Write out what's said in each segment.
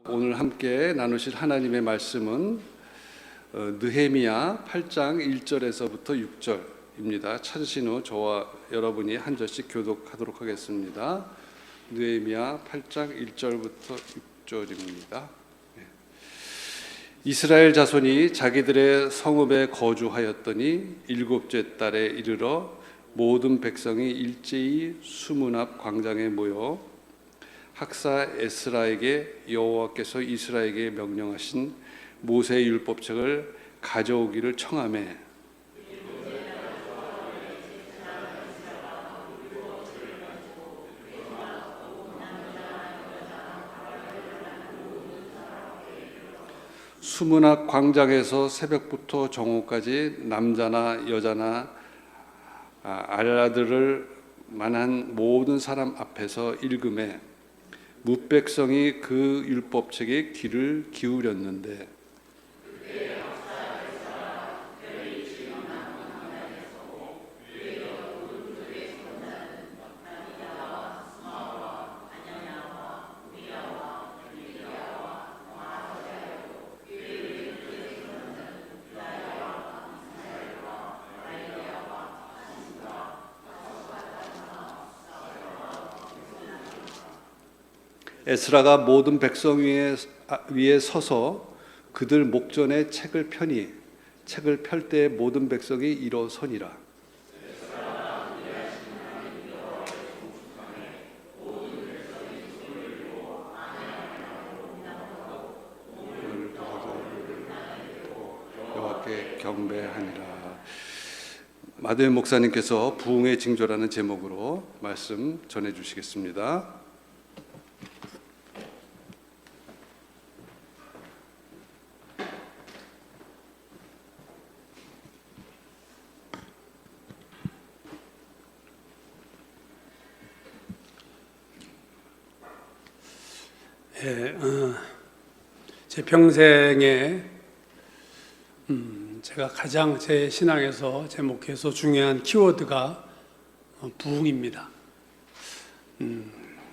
오늘 함께 나누실 하나님의 말씀은 느헤미야 8장 1절에서부터 6절입니다. 찾으신 후 저와 여러분이 한 절씩 교독하도록 하겠습니다. 느헤미야 8장 1절부터 6절입니다. 이스라엘 자손이 자기들의 성읍에 거주하였더니 일곱째 달에 이르러 모든 백성이 일제히 수문 앞 광장에 모여 학사 에스라에게 여호와께서 이스라엘에게 명령하신 모세의 율법책을 가져오기를 청하매 수문 앞 광장에서 새벽부터 정오까지 남자나 여자나 알아들을 만한 모든 사람 앞에서 읽음에 뭇백성이 그 율법책에 귀를 기울였는데 에스라가 모든 백성 위에 서서 그들 목전에 책을 펴니 책을 펼 때 모든 백성이 일어서니라. 여호와께 경배하니라. 마도현 목사님께서 부흥의 징조라는 제목으로 말씀 전해 주시겠습니다. 제 평생에 제가 가장 제 신앙에서 제 목회에서 중요한 키워드가 부흥입니다.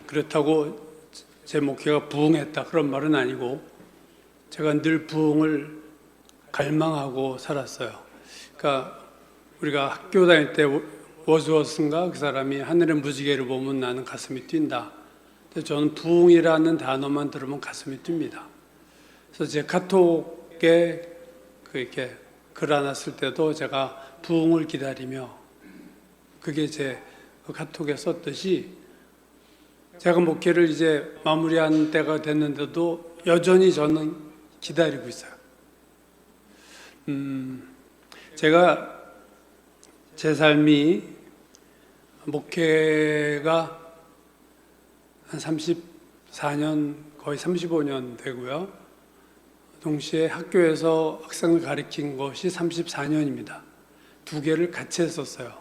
그렇다고 제 목회가 부흥했다 그런 말은 아니고 제가 늘 부흥을 갈망하고 살았어요. 그러니까 우리가 학교 다닐 때 워즈워스인가 그 사람이 하늘의 무지개를 보면 나는 가슴이 뛴다. 저는 부흥이라는 단어만 들으면 가슴이 뜁니다. 그래서 제 카톡에 이렇게 글 하나 쓸 때도 제가 부흥을 기다리며 그게 제 카톡에 썼듯이 제가 목회를 이제 마무리한 때가 됐는데도 여전히 저는 기다리고 있어요. 제가 제 삶이 목회가 한 34년, 거의 35년 되고요. 동시에 학교에서 학생을 가르친 것이 34년입니다. 두 개를 같이 했었어요.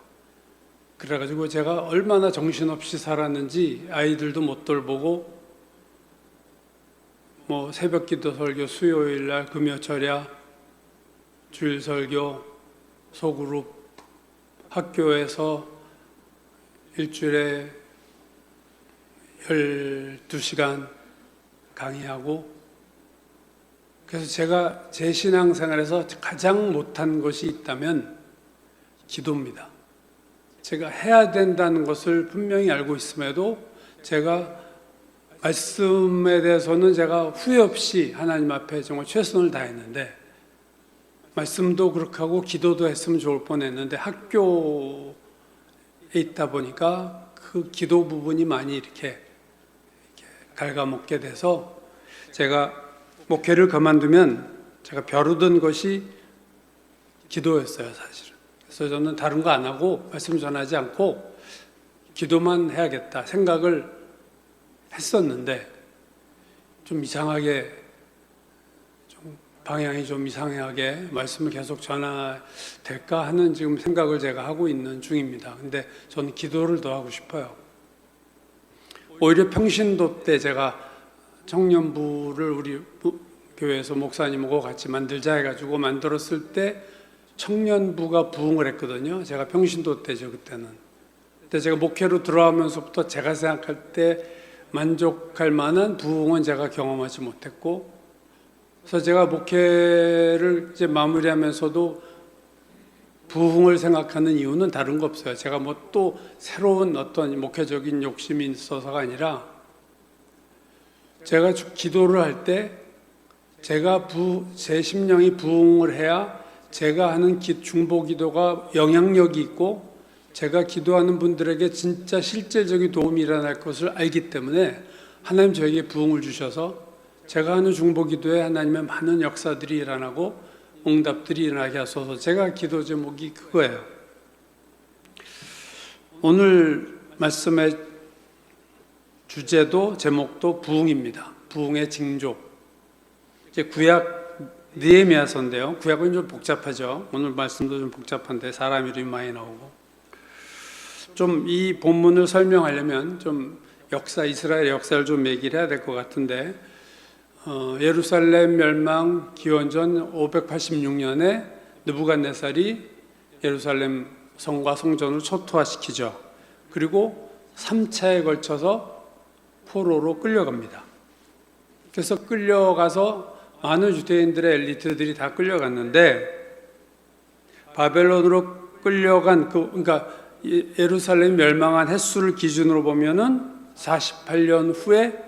그래가지고 제가 얼마나 정신없이 살았는지 아이들도 못 돌보고 새벽 기도 설교, 수요일 날 금요철야, 주일 설교, 소그룹, 학교에서 일주일에 12시간 강의하고 그래서 제가 제 신앙생활에서 가장 못한 것이 있다면 기도입니다. 제가 해야 된다는 것을 분명히 알고 있음에도 제가 말씀에 대해서는 제가 후회 없이 하나님 앞에 정말 최선을 다했는데 말씀도 그렇게 하고 기도도 했으면 좋을 뻔했는데 학교에 있다 보니까 그 기도 부분이 많이 이렇게 갉아먹게 돼서 제가 목회를 그만두면 제가 벼르던 것이 기도였어요, 사실은. 그래서 저는 다른 거 안 하고 말씀 전하지 않고 기도만 해야겠다 생각을 했었는데 좀 이상하게 방향이 좀 이상하게 말씀을 계속 전해야 될까 하는 지금 생각을 제가 하고 있는 중입니다. 근데 저는 기도를 더 하고 싶어요. 오히려 평신도 때 제가 청년부를 우리 교회에서 목사님하고 같이 만들자 해가지고 만들었을 때 청년부가 부흥을 했거든요. 제가 평신도 때죠, 그때는. 근데 제가 목회로 들어가면서부터 제가 생각할 때 만족할 만한 부흥은 제가 경험하지 못했고, 그래서 제가 목회를 이제 마무리하면서도 부흥을 생각하는 이유는 다른 거 없어요. 제가 뭐 또 새로운 어떤 목회적인 욕심이 있어서가 아니라, 제가 기도를 할 때 제 심령이 부흥을 해야 제가 하는 중보 기도가 영향력이 있고, 제가 기도하는 분들에게 진짜 실제적인 도움이 일어날 것을 알기 때문에 하나님 저에게 부흥을 주셔서 제가 하는 중보 기도에 하나님의 많은 역사들이 일어나고 응답들이 일어나게 하소서. 제가 기도 제목이 그거예요. 오늘 말씀의 주제도 제목도 부흥입니다. 부흥의 징조. 이제 구약 느헤미야서인데요. 구약은 좀 복잡하죠. 오늘 말씀도 좀 복잡한데 사람 이름이 많이 나오고. 좀 이 본문을 설명하려면 좀 이스라엘 역사를 좀 얘기를 해야 될 것 같은데, 예루살렘 멸망 기원전 586년에 느부갓네살이 예루살렘 성과 성전을 초토화시키죠. 그리고 3차에 걸쳐서 포로로 끌려갑니다. 그래서 끌려가서 많은 유대인들의 엘리트들이 다 끌려갔는데, 바벨론으로 끌려간 그러니까 예루살렘 멸망한 횟수를 기준으로 보면은 48년 후에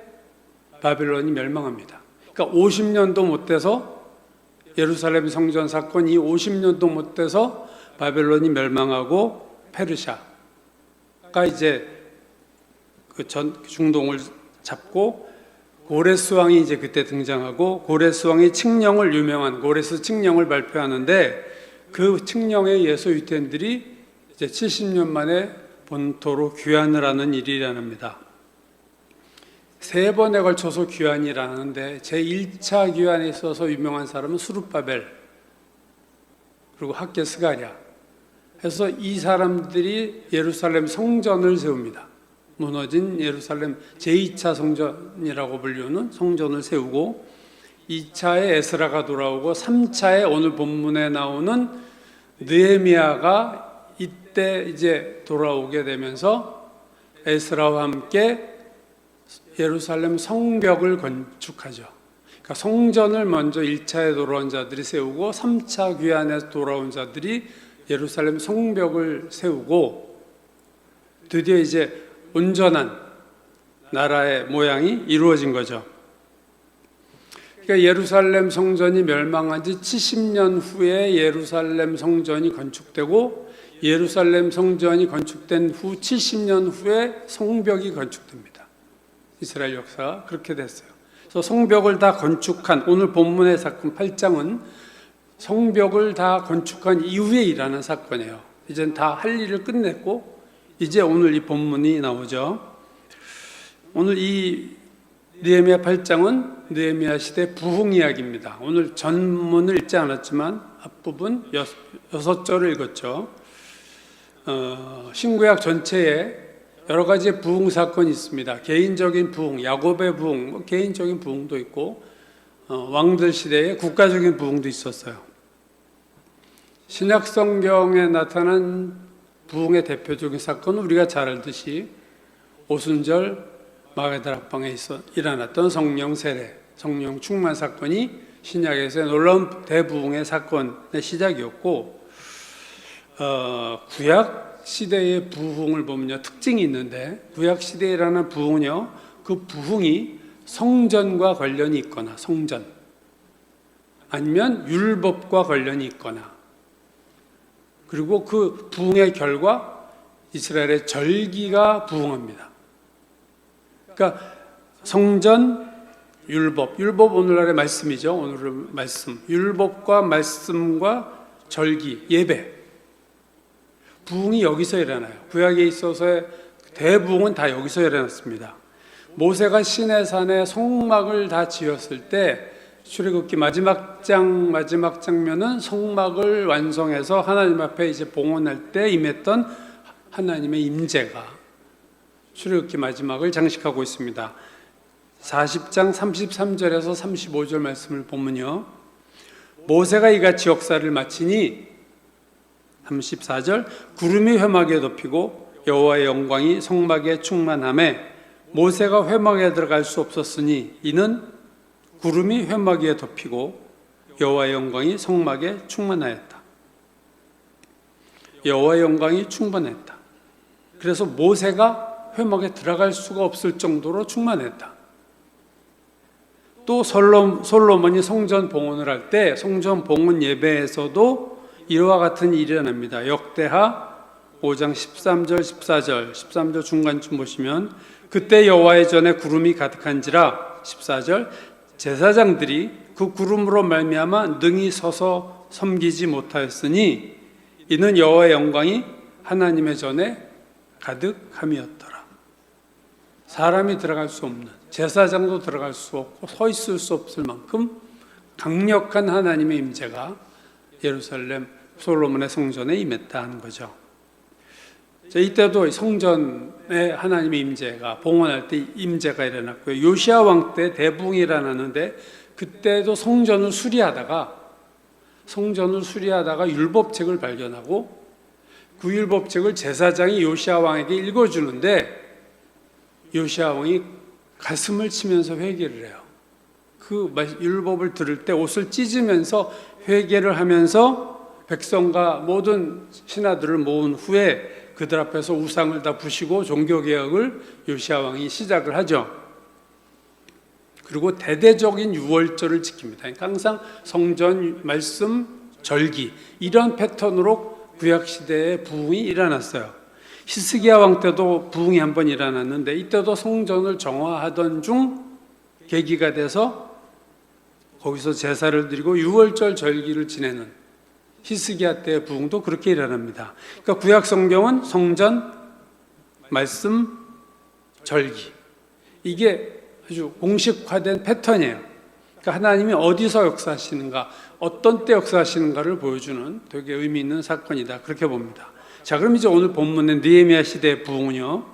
바벨론이 멸망합니다. 그러니까 50년도 못 돼서 예루살렘 성전 사건이 50년도 못 돼서 바벨론이 멸망하고 페르시아가 이제 그 중동을 잡고, 고레스 왕이 이제 그때 등장하고, 고레스 왕이 칙령을 유명한 고레스 칙령을 발표하는데, 그 칙령에 의해서 유대인들이 이제 70년 만에 본토로 귀환을 하는 일이 일어납니다. 3번에 걸쳐서 귀환이 일어나는데, 제1차 귀환에 있어서 유명한 사람은 수룹바벨, 그리고 학개 스가랴. 그래서 이 사람들이 예루살렘 성전을 세웁니다. 무너진 예루살렘 제2차 성전이라고 불리는 성전을 세우고, 2차에 에스라가 돌아오고, 3차에 오늘 본문에 나오는 느헤미야가 이때 이제 돌아오게 되면서 에스라와 함께 예루살렘 성벽을 건축하죠. 그러니까 성전을 먼저 1차에 돌아온 자들이 세우고, 3차 귀환에서 돌아온 자들이 예루살렘 성벽을 세우고, 드디어 이제 온전한 나라의 모양이 이루어진 거죠. 그러니까 예루살렘 성전이 멸망한 지 70년 후에 예루살렘 성전이 건축되고, 예루살렘 성전이 건축된 후 70년 후에 성벽이 건축됩니다. 이스라엘 역사가 그렇게 됐어요. 그래서 성벽을 다 건축한, 오늘 본문의 사건 8장은 성벽을 다 건축한 이후에 일어난 사건이에요. 이젠 다 할 일을 끝냈고, 이제 오늘 이 본문이 나오죠. 오늘 이 느헤미야 8장은 느헤미야 시대 부흥 이야기입니다. 오늘 전문을 읽지 않았지만 앞부분 6절을 읽었죠. 신구약 전체에 여러 가지의 부흥 사건이 있습니다. 개인적인 부흥, 야곱의 부흥, 개인적인 부흥도 있고, 왕들 시대에 국가적인 부흥도 있었어요. 신약 성경에 나타난 부흥의 대표적인 사건은 우리가 잘 알듯이 오순절 마가다락방에 일어났던 성령 세례, 성령 충만 사건이 신약에서의 놀라운 대부흥의 사건의 시작이었고, 구약 시대의 부흥을 보면요, 특징이 있는데, 구약 시대라는 부흥은요, 그 부흥이 성전과 관련이 있거나, 성전 아니면 율법과 관련이 있거나, 그리고 그 부흥의 결과 이스라엘의 절기가 부흥합니다. 그러니까 성전, 율법 오늘날의 말씀이죠. 오늘의 말씀, 율법과 말씀과 절기, 예배, 부흥이 여기서 일어나요. 구약에 있어서의 대부흥은 다 여기서 일어났습니다. 모세가 시내산에 성막을 다 지었을 때, 출애굽기 마지막 장면은 성막을 완성해서 하나님 앞에 이제 봉헌할 때 임했던 하나님의 임재가 출애굽기 마지막을 장식하고 있습니다. 40장 33절에서 35절 말씀을 보면요, 모세가 이같이 역사를 마치니 34절, 구름이 회막에 덮이고 여호와의 영광이 성막에 충만하매 모세가 회막에 들어갈 수 없었으니 이는 구름이 회막 위에 덮이고 여호와의 영광이 성막에 충만하였다. 여호와의 영광이 충만했다. 그래서 모세가 회막에 들어갈 수가 없을 정도로 충만했다. 또 솔로몬이 성전 봉헌을 할 때 성전 봉헌 예배에서도 이와 같은 일이 일어납니다. 역대하 5장 13절 14절 13절 중간쯤 보시면 그때 여호와의 전에 구름이 가득한지라 14절 제사장들이 그 구름으로 말미암아 능히 서서 섬기지 못하였으니 이는 여호와의 영광이 하나님의 전에 가득함이었더라. 사람이 들어갈 수 없는, 제사장도 들어갈 수 없고 서 있을 수 없을 만큼 강력한 하나님의 임재가 예루살렘 솔로몬의 성전에 임했다 하는 거죠. 이때도 성전에 하나님의 임재가, 봉헌할 때 임재가 일어났고요. 요시야 왕 때 대붕이 일어났는데 그때도 성전을 수리하다가 율법책을 발견하고 그 율법책을 제사장이 요시야 왕에게 읽어주는데 요시야 왕이 가슴을 치면서 회개를 해요. 그 율법을 들을 때 옷을 찢으면서 회개를 하면서 백성과 모든 신하들을 모은 후에 그들 앞에서 우상을 다 부시고 종교개혁을 요시야 왕이 시작을 하죠. 그리고 대대적인 유월절을 지킵니다. 그러니까 항상 성전, 말씀, 절기 이런 패턴으로 구약시대에 부흥이 일어났어요. 히스기야 왕 때도 부흥이 한번 일어났는데 이때도 성전을 정화하던 중 계기가 돼서 거기서 제사를 드리고 유월절 절기를 지내는 히스기야 때의 부흥도 그렇게 일어납니다. 그러니까 구약 성경은 성전, 말씀, 절기 이게 아주 공식화된 패턴이에요. 그러니까 하나님이 어디서 역사하시는가, 어떤 때 역사하시는가를 보여주는 되게 의미 있는 사건이다 그렇게 봅니다. 자, 그럼 이제 오늘 본문의 느헤미야 시대의 부흥은요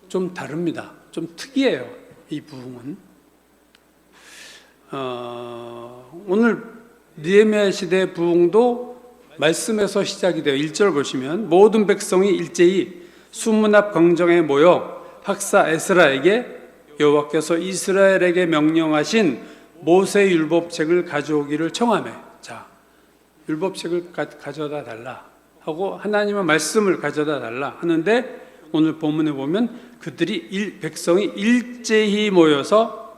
좀 다릅니다. 좀 특이해요. 이 부흥은 오늘 느헤미야 시대의 부흥도 말씀에서 시작이 돼요. 1절 보시면 모든 백성이 일제히 수문 앞 광장에 모여 학사 에스라에게 여호와께서 이스라엘에게 명령하신 모세 율법책을 가져오기를 청하매. 자, 율법책을 가져다 달라 하고 하나님의 말씀을 가져다 달라 하는데 오늘 본문에 보면 백성이 일제히 모여서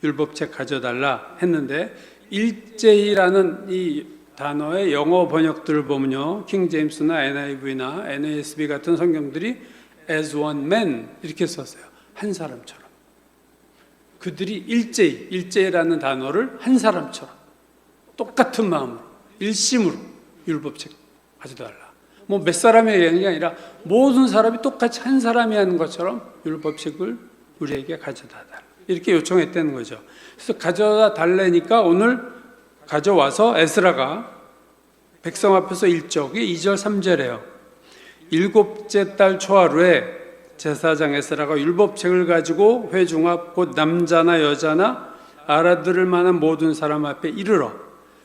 율법책 가져달라 했는데 일제히라는 이 단어의 영어 번역들을 보면요 킹 제임스나 NIV나 NASB 같은 성경들이 as one man 이렇게 썼어요. 한 사람처럼. 그들이 일제히라는 단어를 한 사람처럼 똑같은 마음으로 일심으로 율법책 가져달라. 뭐 몇 사람의 얘기가 아니라 모든 사람이 똑같이 한 사람이 하는 것처럼 율법책을 우리에게 가져다 달라. 이렇게 요청했다는 거죠. 그래서 가져다 달라니까 오늘 가져와서 에스라가 백성 앞에서 읽죠. 2절 3절에요. 일곱째 달 초하루에 제사장 에스라가 율법책을 가지고 회중 앞 곧 남자나 여자나 알아들을 만한 모든 사람 앞에 이르러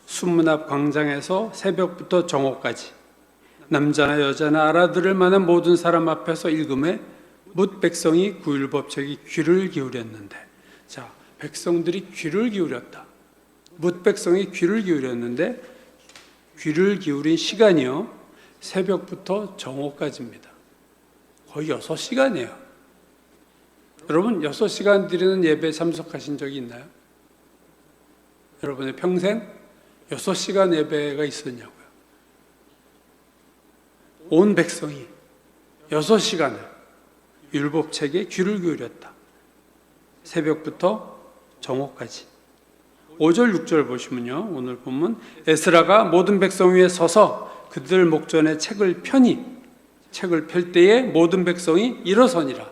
수문 앞 광장에서 새벽부터 정오까지 남자나 여자나 알아들을 만한 모든 사람 앞에서 읽음에 뭇 백성이 그 율법책이 귀를 기울였는데, 자, 백성들이 귀를 기울였다. 뭇 백성이 귀를 기울였는데 귀를 기울인 시간이요 새벽부터 정오까지입니다. 거의 6시간이에요. 여러분 6시간 드리는 예배에 참석하신 적이 있나요? 여러분의 평생 6시간 예배가 있었냐고요? 온 백성이 6시간을 율법책에 귀를 기울였다. 새벽부터 정오까지. 5절 6절 보시면요 오늘 보면 에스라가 모든 백성 위에 서서 그들 목전에 책을 펼 때에 모든 백성이 일어서니라.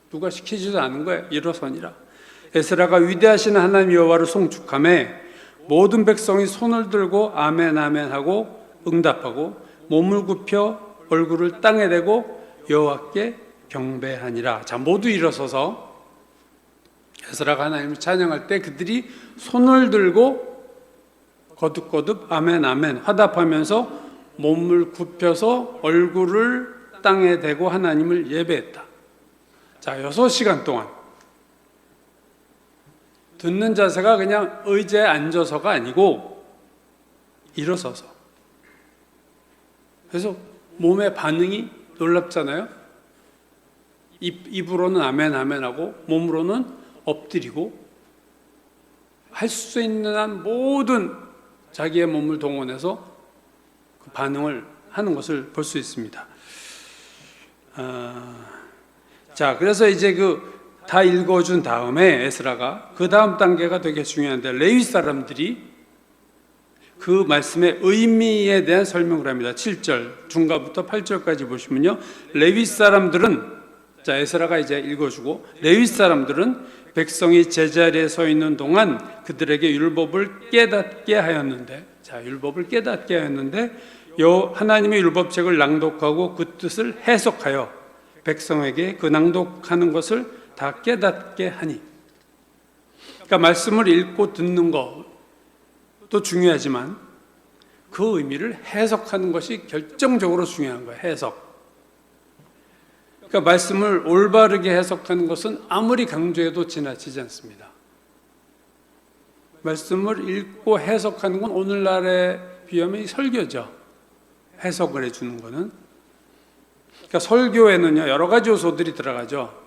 누가 시키지도 않은 거예요. 일어서니라. 에스라가 위대하신 하나님 여호와를 송축하며 모든 백성이 손을 들고 아멘 아멘 하고 응답하고 몸을 굽혀 얼굴을 땅에 대고 여호와께 경배하니라. 자, 모두 일어서서 에스라가 하나님을 찬양할 때 그들이 손을 들고 거듭거듭 아멘 아멘 화답하면서 몸을 굽혀서 얼굴을 땅에 대고 하나님을 예배했다. 자, 6시간 동안 듣는 자세가 그냥 의자에 앉아서가 아니고 일어서서. 그래서 몸의 반응이 놀랍잖아요. 입으로는 아멘 아멘 하고 몸으로는 엎드리고 할 수 있는 한 모든 자기의 몸을 동원해서 그 반응을 하는 것을 볼 수 있습니다. 자, 그래서 이제 다 읽어준 다음에 에스라가 그 다음 단계가 되게 중요한데 레위 사람들이 그 말씀의 의미에 대한 설명을 합니다. 7절 중간부터 8절까지 보시면요, 레위 사람들은, 자, 에스라가 이제 읽어주고, 레위 사람들은 백성이 제자리에 서 있는 동안 그들에게 율법을 깨닫게 하였는데, 자, 율법을 깨닫게 하였는데 하나님의 율법책을 낭독하고 그 뜻을 해석하여 백성에게 그 낭독하는 것을 다 깨닫게 하니. 그러니까 말씀을 읽고 듣는 것도 중요하지만 그 의미를 해석하는 것이 결정적으로 중요한 거예요. 해석. 그러니까 말씀을 올바르게 해석하는 것은 아무리 강조해도 지나치지 않습니다. 말씀을 읽고 해석하는 건 오늘날에 비하면 설교죠. 해석을 해주는 거는. 그러니까 설교에는요, 여러 가지 요소들이 들어가죠.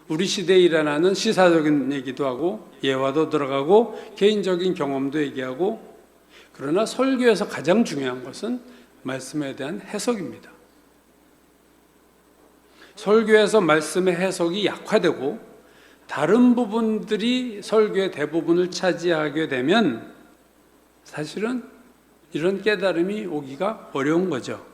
우리 시대에 일어나는 시사적인 얘기도 하고 예화도 들어가고 개인적인 경험도 얘기하고, 그러나 설교에서 가장 중요한 것은 말씀에 대한 해석입니다. 설교에서 말씀의 해석이 약화되고 다른 부분들이 설교의 대부분을 차지하게 되면 사실은 이런 깨달음이 오기가 어려운 거죠.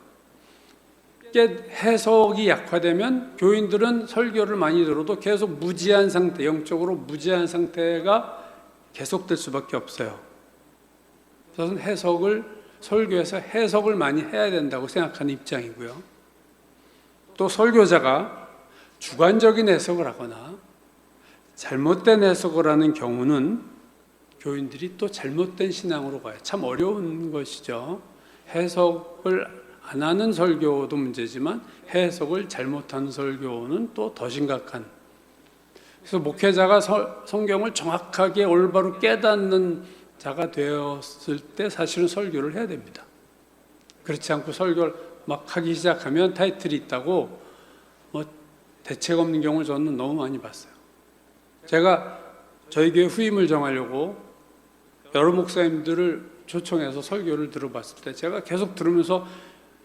해석이 약화되면 교인들은 설교를 많이 들어도 계속 무지한 상태, 영적으로 무지한 상태가 계속될 수밖에 없어요. 저는 설교에서 해석을 많이 해야 된다고 생각하는 입장이고요. 또 설교자가 주관적인 해석을 하거나 잘못된 해석을 하는 경우는 교인들이 또 잘못된 신앙으로 가요. 참 어려운 것이죠. 해석을 안 하는 설교도 문제지만 해석을 잘못한 설교는 또 더 심각한. 그래서 목회자가 성경을 정확하게 올바로 깨닫는 자가 되었을 때 사실은 설교를 해야 됩니다. 그렇지 않고 설교를 막 하기 시작하면 타이틀이 있다고 대책 없는 경우를 저는 너무 많이 봤어요. 제가 저희 교회 후임을 정하려고 여러 목사님들을 초청해서 설교를 들어봤을 때 제가 계속 들으면서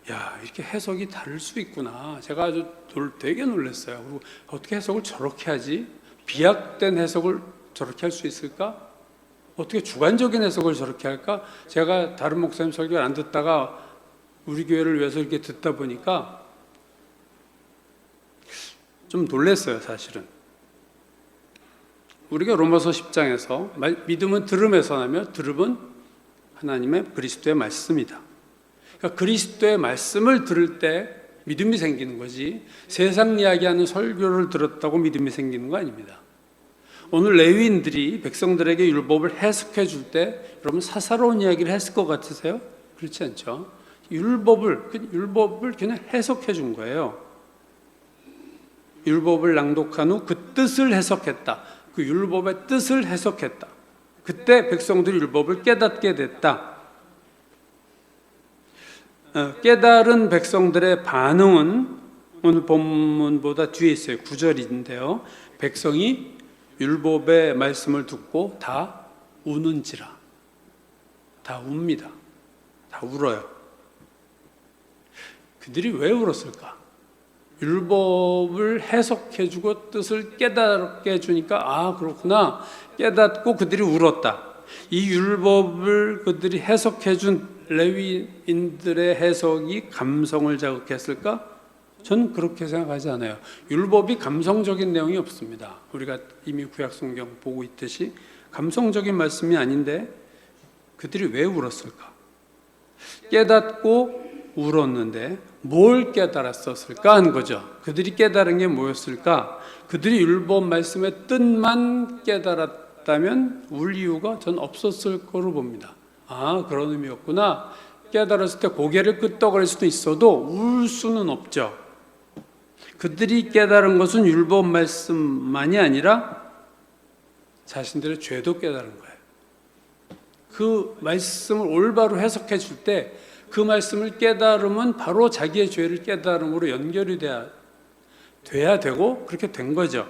야, 이렇게 해석이 다를 수 있구나. 제가 아주 되게 놀랐어요. 그리고 어떻게 해석을 저렇게 하지? 비약된 해석을 저렇게 할 수 있을까? 어떻게 주관적인 해석을 저렇게 할까? 제가 다른 목사님 설교를 안 듣다가 우리 교회를 위해서 이렇게 듣다 보니까 좀 놀랐어요, 사실은. 우리가 로마서 10장에서 믿음은 들음에서 나며 들음은 하나님의 그리스도의 말씀이다. 그러니까 그리스도의 말씀을 들을 때 믿음이 생기는 거지, 세상 이야기하는 설교를 들었다고 믿음이 생기는 거 아닙니다. 오늘 레위인들이 백성들에게 율법을 해석해 줄 때 여러분 사사로운 이야기를 했을 것 같으세요? 그렇지 않죠? 율법을 그냥 해석해 준 거예요. 율법을 낭독한 후 그 뜻을 해석했다. 그 율법의 뜻을 해석했다. 그때 백성들이 율법을 깨닫게 됐다. 깨달은 백성들의 반응은 오늘 본문보다 뒤에 있어요. 9절인데요. 백성이 율법의 말씀을 듣고 다 우는지라. 다 웁니다. 다 울어요. 그들이 왜 울었을까? 율법을 해석해주고 뜻을 깨닫게 해주니까 아, 그렇구나. 깨닫고 그들이 울었다. 이 율법을 그들이 해석해준 레위인들의 해석이 감성을 자극했을까? 전 그렇게 생각하지 않아요. 율법이 감성적인 내용이 없습니다. 우리가 이미 구약성경 보고 있듯이 감성적인 말씀이 아닌데 그들이 왜 울었을까? 깨닫고 울었는데 뭘 깨달았었을까 하는 거죠. 그들이 깨달은 게 뭐였을까? 그들이 율법 말씀의 뜻만 깨달았다면 울 이유가 전 없었을 거로 봅니다. 아, 그런 의미였구나. 깨달았을 때 고개를 끄덕거릴 수도 있어도 울 수는 없죠. 그들이 깨달은 것은 율법 말씀만이 아니라 자신들의 죄도 깨달은 거예요. 그 말씀을 올바로 해석해 줄 때 그 말씀을 깨달으면 바로 자기의 죄를 깨달음으로 연결이 돼야 되고 그렇게 된 거죠.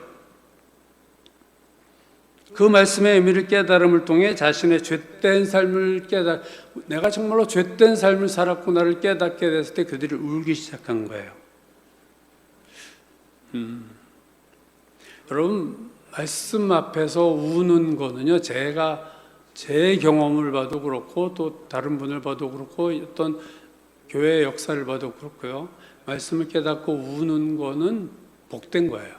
그 말씀의 의미를 깨달음을 통해 자신의 죄된 삶을 내가 정말로 죄된 삶을 살았구나를 깨닫게 됐을 때 그들이 울기 시작한 거예요. 여러분, 말씀 앞에서 우는 거는요, 제가 제 경험을 봐도 그렇고 또 다른 분을 봐도 그렇고 어떤 교회의 역사를 봐도 그렇고요, 말씀을 깨닫고 우는 거는 복된 거예요.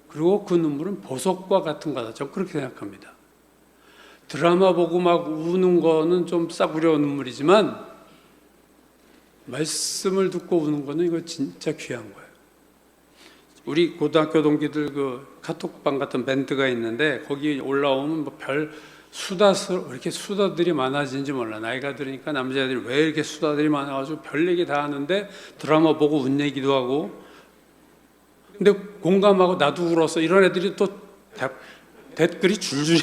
그리고 그 눈물은 보석과 같은 거다. 저는 그렇게 생각합니다. 드라마 보고 막 우는 거는 좀 싸구려 눈물이지만 말씀을 듣고 우는 거는 이거 진짜 귀한 거예요. 우리 고등학교 동기들 그 카톡방 같은 밴드가 있는데 거기 올라오면 뭐 별 수다스 이렇게 수다들이 많아진지 몰라. 나이가 들으니까 남자애들이 왜 이렇게 수다들이 많아가지고 별 얘기 다 하는데 드라마 보고 운 얘기도 하고. 근데 공감하고 나도 울었어. 이런 애들이 또 댓글이 줄줄이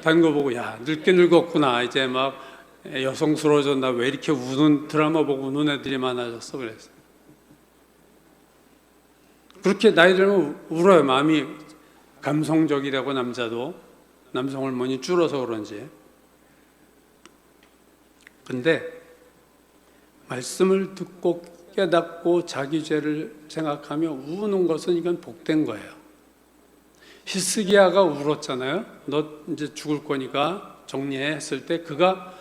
다는 거 보고 야 늙게 늙었구나. 이제 막 여성스러워졌나. 왜 이렇게 우는 드라마 보고 우는 애들이 많아졌어. 그랬어요. 그렇게 나이 들면 울어요. 마음이 감성적이 되고 남성 호르몬이 줄어서 그런지. 근데 말씀을 듣고 깨닫고 자기 죄를 생각하며 우는 것은 이건 복된 거예요. 히스기야가 울었잖아요. 너 이제 죽을 거니까 정리해 했을 때 그가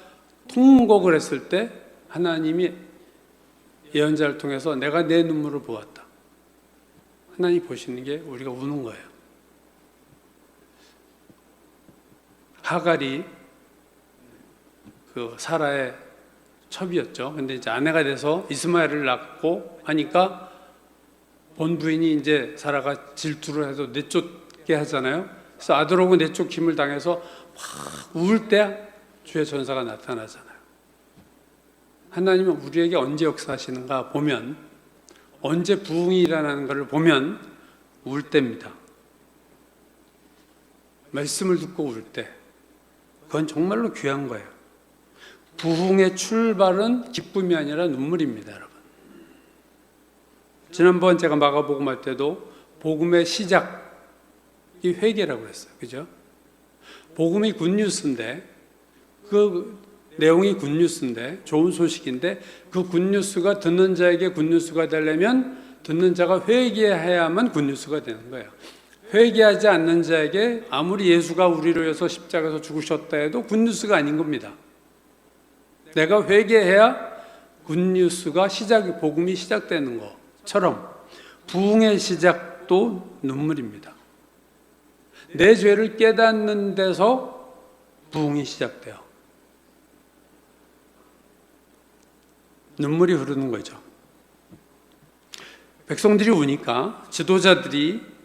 통곡을 했을 때 하나님이 예언자를 통해서 내가 내 눈물을 보았다. 하나님 보시는 게 우리가 우는 거예요. 하갈이 그 사라의 첩이었죠. 근데 이제 아내가 돼서 이스마엘을 낳고 하니까 본 부인이 이제 사라가 질투를 해서 내쫓게 하잖아요. 그래서 아들하고 내쫓김을 당해서 막 울 때 주의 전사가 나타나잖아요. 하나님은 우리에게 언제 역사하시는가 보면, 언제 부흥이 일어나는 것을 보면 울 때입니다. 말씀을 듣고 울 때. 그건 정말로 귀한 거예요. 부흥의 출발은 기쁨이 아니라 눈물입니다, 여러분. 지난번 제가 마가복음 할 때도 복음의 시작이 회개라고 했어요. 그죠? 복음이 굿뉴스인데, 그 내용이 굿뉴스인데, 좋은 소식인데, 그 굿뉴스가 듣는 자에게 굿뉴스가 되려면 듣는 자가 회개해야만 굿뉴스가 되는 거예요. 회개하지 않는 자에게 아무리 예수가 우리를 위해서 십자가에서 죽으셨다 해도 굿뉴스가 아닌 겁니다. 내가 회개해야 굿뉴스가 복음이 시작되는 것처럼 부흥의 시작도 눈물입니다. 내 죄를 깨닫는 데서 부흥이 시작돼요. 눈물이 흐르는 거죠. 백성들이 우니까 지도자들이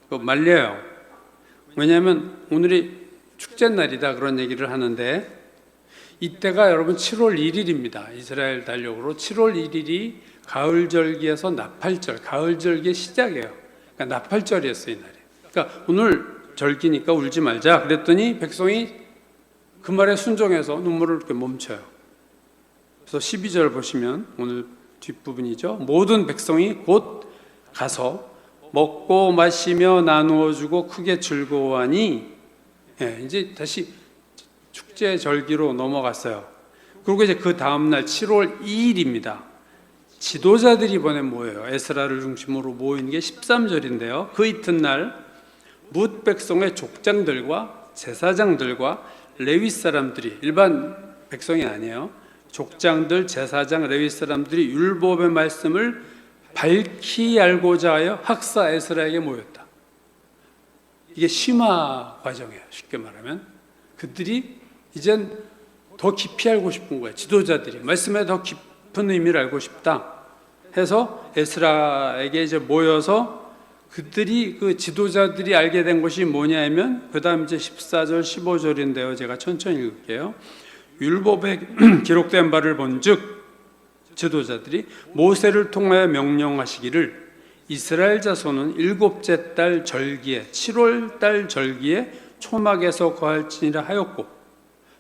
말려요. 왜냐하면 오늘이 축제날이다 그런 얘기를 하는데, 이때가 여러분 7월 1일입니다. 이스라엘 달력으로 7월 1일이 가을절기에서 나팔절, 가을절기의 시작이에요. 그러니까 나팔절이었어요, 이날이. 그러니까 오늘 절기니까 울지 말자 그랬더니 백성이 그 말에 순종해서 눈물을 이렇게 멈춰요. 그래서 12절 보시면 오늘 뒷부분이죠. 모든 백성이 곧 가서 먹고 마시며 나누어 주고 크게 즐거워하니, 이제 다시 축제 절기로 넘어갔어요. 그리고 이제 그 다음날 7월 2일입니다. 지도자들이 이번에 모여요. 에스라를 중심으로 모인 게 13절인데요. 그 이튿날 뭇 백성의 족장들과 제사장들과 레위 사람들이, 일반 백성이 아니에요. 족장들, 제사장, 레위 사람들이 율법의 말씀을 밝히 알고자 하여 학사 에스라에게 모였다. 이게 심화 과정이에요. 쉽게 말하면 그들이 이젠 더 깊이 알고 싶은 거예요. 지도자들이 말씀에 더 깊은 의미를 알고 싶다 해서 에스라에게 이제 모여서 그들이 그 지도자들이 알게 된 것이 뭐냐면, 그 다음 이제 14절 15절인데요. 제가 천천히 읽을게요. 율법에 기록된 바를 본즉 지도자들이 모세를 통하여 명령하시기를 이스라엘 자손은 일곱째 달 절기에 7월 달 절기에 초막에서 거할지니라 하였고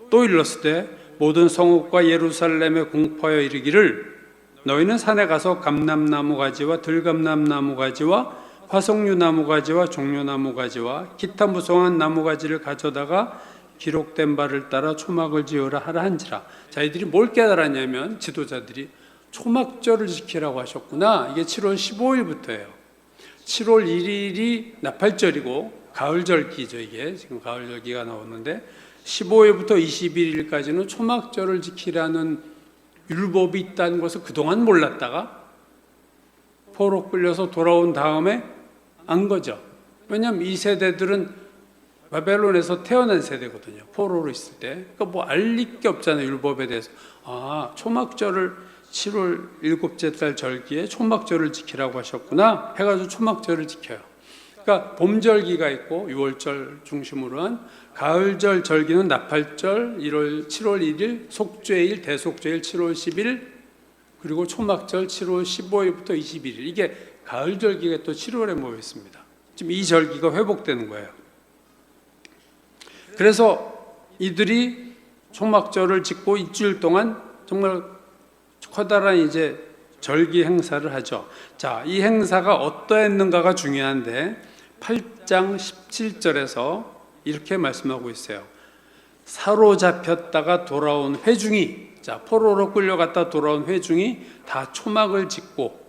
또 일렀으되 모든 성읍과 예루살렘에 공포하여 이르기를 너희는 산에 가서 감람나무 가지와 들감람나무 가지와 화석류 나무 가지와 종려나무 가지와 기타 무성한 나무 가지를 가져다가 기록된 바를 따라 초막을 지으라 하라 한지라. 자, 이들이 뭘 깨달았냐면 지도자들이 초막절을 지키라고 하셨구나. 이게 7월 15일부터예요. 7월 1일이 나팔절이고 가을절기죠. 이게 지금 가을절기가 나오는데 15일부터 21일까지는 초막절을 지키라는 율법이 있다는 것을 그동안 몰랐다가 포로 끌려서 돌아온 다음에 안 거죠. 왜냐하면 이 세대들은 바벨론에서 태어난 세대거든요. 포로로 있을 때. 그러니까 뭐 알릴 게 없잖아요. 율법에 대해서. 아, 초막절을 7월 일곱째 달 절기에 초막절을 지키라고 하셨구나 해가지고 초막절을 지켜요. 그러니까 봄절기가 있고 6월절 중심으로 한 가을절 절기는 나팔절 7월 1일, 속죄일, 대속죄일 7월 10일, 그리고 초막절 7월 15일부터 21일. 이게 가을절기가 또 7월에 모여 있습니다. 지금 이 절기가 회복되는 거예요. 그래서 이들이 초막절을 짓고 일주일 동안 정말 커다란 이제 절기 행사를 하죠. 자, 이 행사가 어떠했는가가 중요한데 8장 17절에서 이렇게 말씀하고 있어요. 사로잡혔다가 돌아온 회중이, 자, 포로로 끌려갔다 돌아온 회중이 다 초막을 짓고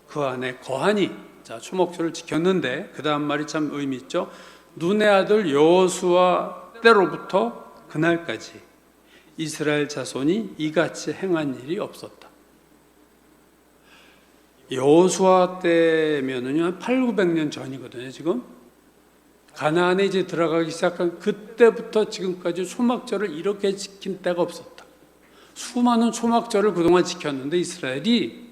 그 안에 거하니, 자, 초막절을 지켰는데 그 다음 말이 참 의미 있죠. 눈의 아들 여호수아 때로부터 그날까지 이스라엘 자손이 이같이 행한 일이 없었다. 여호수아 때면은요, 한 800~900년 전이거든요. 지금 가나안에 이제 들어가기 시작한 그때부터 지금까지 초막절을 이렇게 지킨 때가 없었다. 수많은 초막절을 그동안 지켰는데 이스라엘이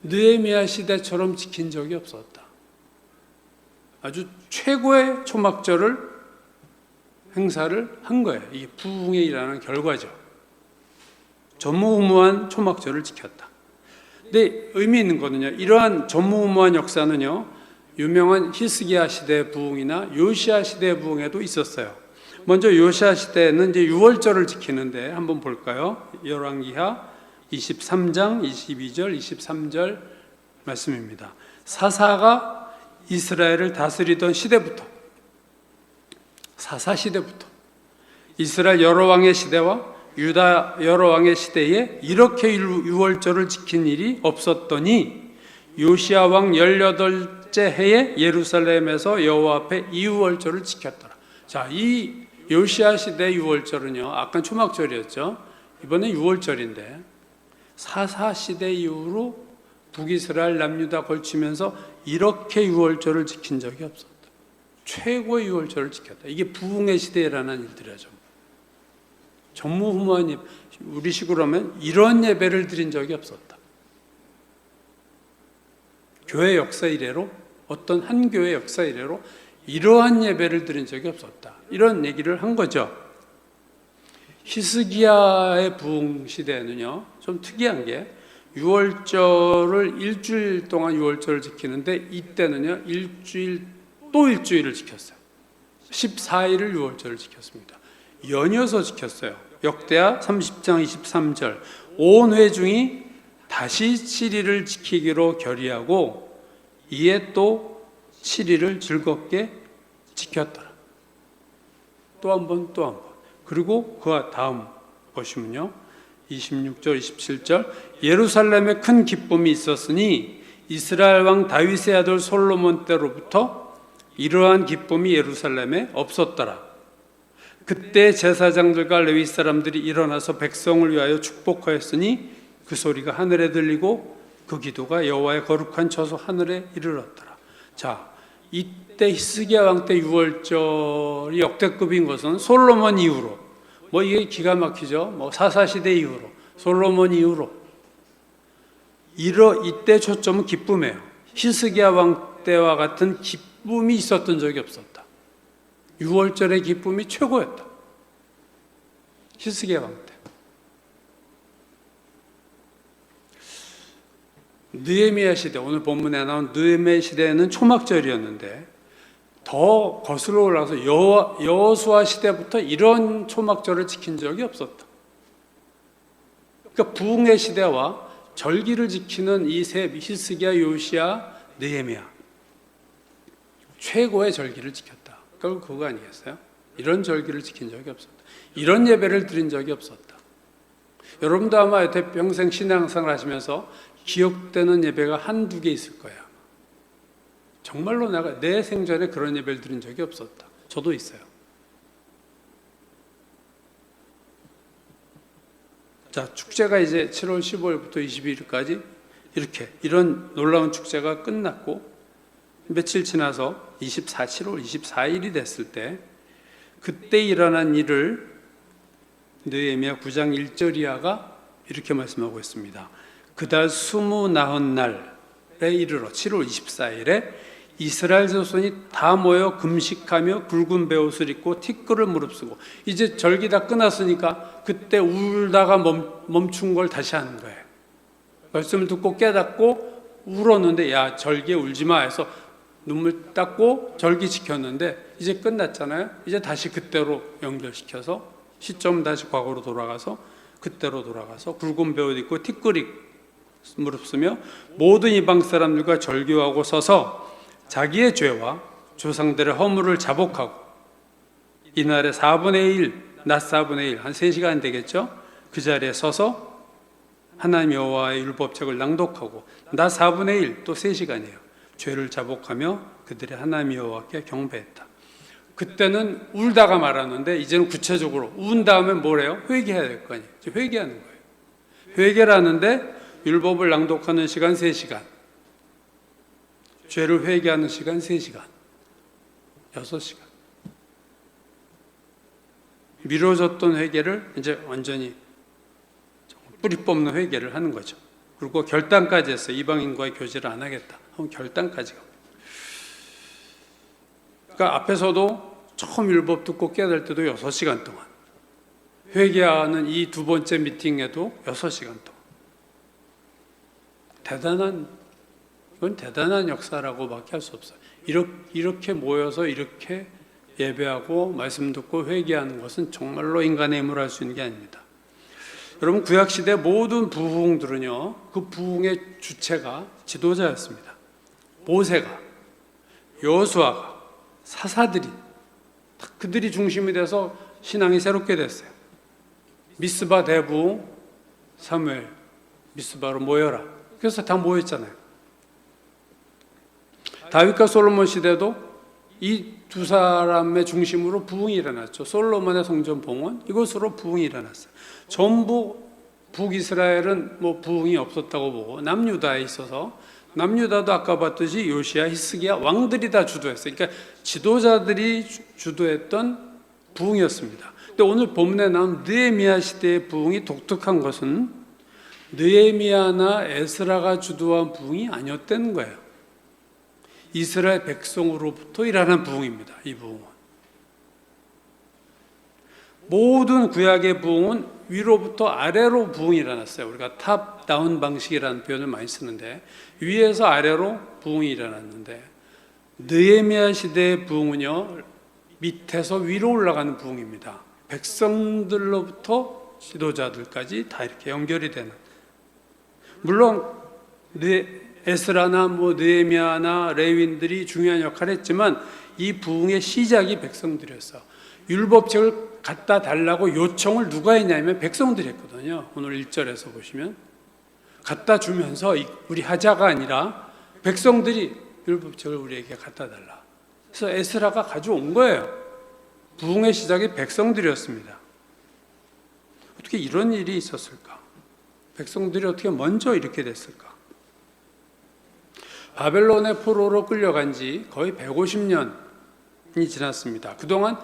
느헤미야 시대처럼 지킨 적이 없었다. 아주 최고의 초막절을 행사를 한 거예요. 이게 부흥에 일어나는 결과죠. 전무후무한 초막절을 지켰다. 근데 의미 있는 거는요, 이러한 전무후무한 역사는요, 유명한 히스기야 시대 부흥이나 요시야 시대 부흥에도 있었어요. 먼저 요시야 시대는 이제 6월절을 지키는데 한번 볼까요? 열왕기하 23장 22절 23절 말씀입니다. 사사가 이스라엘을 다스리던 시대부터, 사사 시대부터 이스라엘 여러 왕의 시대와 유다 여러 왕의 시대에 이렇게 6월절을 지킨 일이 없었더니 요시야 왕 18째 해에 예루살렘에서 여호와 앞에 이 6월절을 지켰더라. 자, 이 요시야 시대 6월절은요, 아까 초막절이었죠. 이번에 6월절인데 사사 시대 이후로 북이스라엘 남유다 걸치면서 이렇게 6월절을 지킨 적이 없었다. 최고의 6월절을 지켰다. 이게 부흥의 시대에 일어난 일들이죠. 전무후무한 예배, 우리식으로 하면 이런 예배를 드린 적이 없었다. 교회 역사 이래로, 어떤 한 교회 역사 이래로 이러한 예배를 드린 적이 없었다. 이런 얘기를 한 거죠. 히스기야의 부흥 시대에는요, 좀 특이한 게 6월절을 일주일 동안 6월절을 지키는데 이때는요, 또 일주일을 지켰어요. 14일을 6월절을 지켰습니다. 연이어서 지켰어요. 역대하 30장 23절 온 회중이 다시 7일을 지키기로 결의하고 이에 또 7일을 즐겁게 지켰더라. 또 한 번. 그리고 그 다음 보시면요, 26절 27절 예루살렘에 큰 기쁨이 있었으니 이스라엘 왕 다윗의 아들 솔로몬 때로부터 이러한 기쁨이 예루살렘에 없었더라. 그때 제사장들과 레위 사람들이 일어나서 백성을 위하여 축복하였으니 그 소리가 하늘에 들리고 그 기도가 여호와의 거룩한 처소 하늘에 이르렀더라. 자, 이때 히스기야 왕 때 6월절이 역대급인 것은 솔로몬 이후로, 뭐 이게 기가 막히죠. 뭐 사사시대 이후로, 솔로몬 이후로, 이때 초점은 기쁨이에요. 히스기야 왕 때와 같은 기쁨이 있었던 적이 없었다. 6월절의 기쁨이 최고였다. 히스기야 왕 때. 느헤미야 시대, 오늘 본문에 나온 느헤미야 시대는 초막절이었는데 더 거슬러 올라가서 여호수아 시대부터 이런 초막절을 지킨 적이 없었다. 그러니까 부흥의 시대와 절기를 지키는 이 세 히스기야, 요시야, 느헤미야 최고의 절기를 지켰다. 결국 그거 아니겠어요? 이런 절기를 지킨 적이 없었다. 이런 예배를 드린 적이 없었다. 여러분도 아마 여태 평생 신앙생활 하시면서 기억되는 예배가 한두 개 있을 거야. 정말로 내 생전에 그런 예배를 드린 적이 없었다. 저도 있어요. 자, 축제가 이제 7월 15일부터 22일까지 이런 놀라운 축제가 끝났고 며칠 지나서 7월 24일이 됐을 때 그때 일어난 일을 느헤미야 9장 1절 이하가 이렇게 말씀하고 있습니다. 그달 29날에 이르러 7월 24일에 이스라엘 자손이 다 모여 금식하며 굵은 베옷을 입고 티끌을 무릅쓰고, 이제 절기 다 끝났으니까 그때 울다가 멈춘 걸 다시 하는 거예요. 말씀을 듣고 깨닫고 울었는데 야 절기에 울지 마 해서 눈물 닦고 절기 지켰는데 이제 끝났잖아요. 이제 다시 그때로 연결시켜서 시점 다시 과거로 돌아가서 그때로 돌아가서 굵은 베옷 입고 티끌이 무릅쓰며 모든 이방 사람들과 절규하고 서서 자기의 죄와 조상들의 허물을 자복하고 이날의 4분의 1, 낮 4분의 1, 한 3시간 되겠죠? 그 자리에 서서 하나님 여호와의 율법책을 낭독하고 낮 4분의 1, 또 3시간이에요. 죄를 자복하며 그들의 하나님 여호와께 경배했다. 그때는 울다가 말았는데 이제는 구체적으로 운 다음에 뭐래요? 회개해야 될 거 아니에요. 회개하는 거예요. 회개를 하는데 율법을 낭독하는 시간 3시간, 죄를 회개하는 시간 3시간, 6시간. 미뤄졌던 회개를 이제 완전히 뿌리 뽑는 회개를 하는 거죠. 그리고 결단까지 했어요. 이방인과의 교제를 안 하겠다. 그럼 결단까지 가고. 그러니까 앞에서도 처음 율법 듣고 깨달을 때도 6시간 동안, 회개하는 이 두 번째 미팅에도 6시간 동안. 이건 대단한 역사라고밖에 할 수 없어요. 이렇게 모여서 이렇게 예배하고 말씀 듣고 회개하는 것은 정말로 인간의 힘으로 할 수 있는 게 아닙니다. 여러분, 구약시대 모든 부흥들은요, 그 부흥의 주체가 지도자였습니다. 모세가, 여호수아가, 사사들이, 그들이 중심이 돼서 신앙이 새롭게 됐어요. 미스바 대부흥, 사무엘, 미스바로 모여라. 그래서 다 모였잖아요. 다윗과 솔로몬 시대도 이 두 사람의 중심으로 부흥이 일어났죠. 솔로몬의 성전 봉헌, 이것으로 부흥이 일어났어요. 전부 북이스라엘은 뭐 부흥이 없었다고 보고 남유다에 있어서, 남유다도 아까 봤듯이 요시야, 히스기야 왕들이 다 주도했어요. 그러니까 지도자들이 주도했던 부흥이었습니다. 근데 오늘 본문에 나온 느헤미야 시대의 부흥이 독특한 것은 느헤미야나 에스라가 주도한 부흥이 아니었다는 거예요. 이스라엘 백성으로부터 일어난 부흥입니다. 이 부흥은. 모든 구약의 부흥은 위로부터 아래로 부흥이 일어났어요. 우리가 탑다운 방식이라는 표현을 많이 쓰는데, 위에서 아래로 부흥이 일어났는데, 느헤미야 시대의 부흥은요, 밑에서 위로 올라가는 부흥입니다. 백성들로부터 지도자들까지 다 이렇게 연결이 되는. 물론 에스라나 느헤미야나 레위인들이 중요한 역할을 했지만 이 부흥의 시작이 백성들이었어. 율법책을 갖다 달라고 요청을 누가 했냐면 백성들이 했거든요. 오늘 1절에서 보시면 갖다 주면서 우리 하자가 아니라 백성들이 율법책을 우리에게 갖다 달라. 그래서 에스라가 가져온 거예요. 부흥의 시작이 백성들이었습니다. 어떻게 이런 일이 있었을까? 백성들이 어떻게 먼저 이렇게 됐을까? 바벨론의 포로로 끌려간 지 거의 150년이 지났습니다. 그동안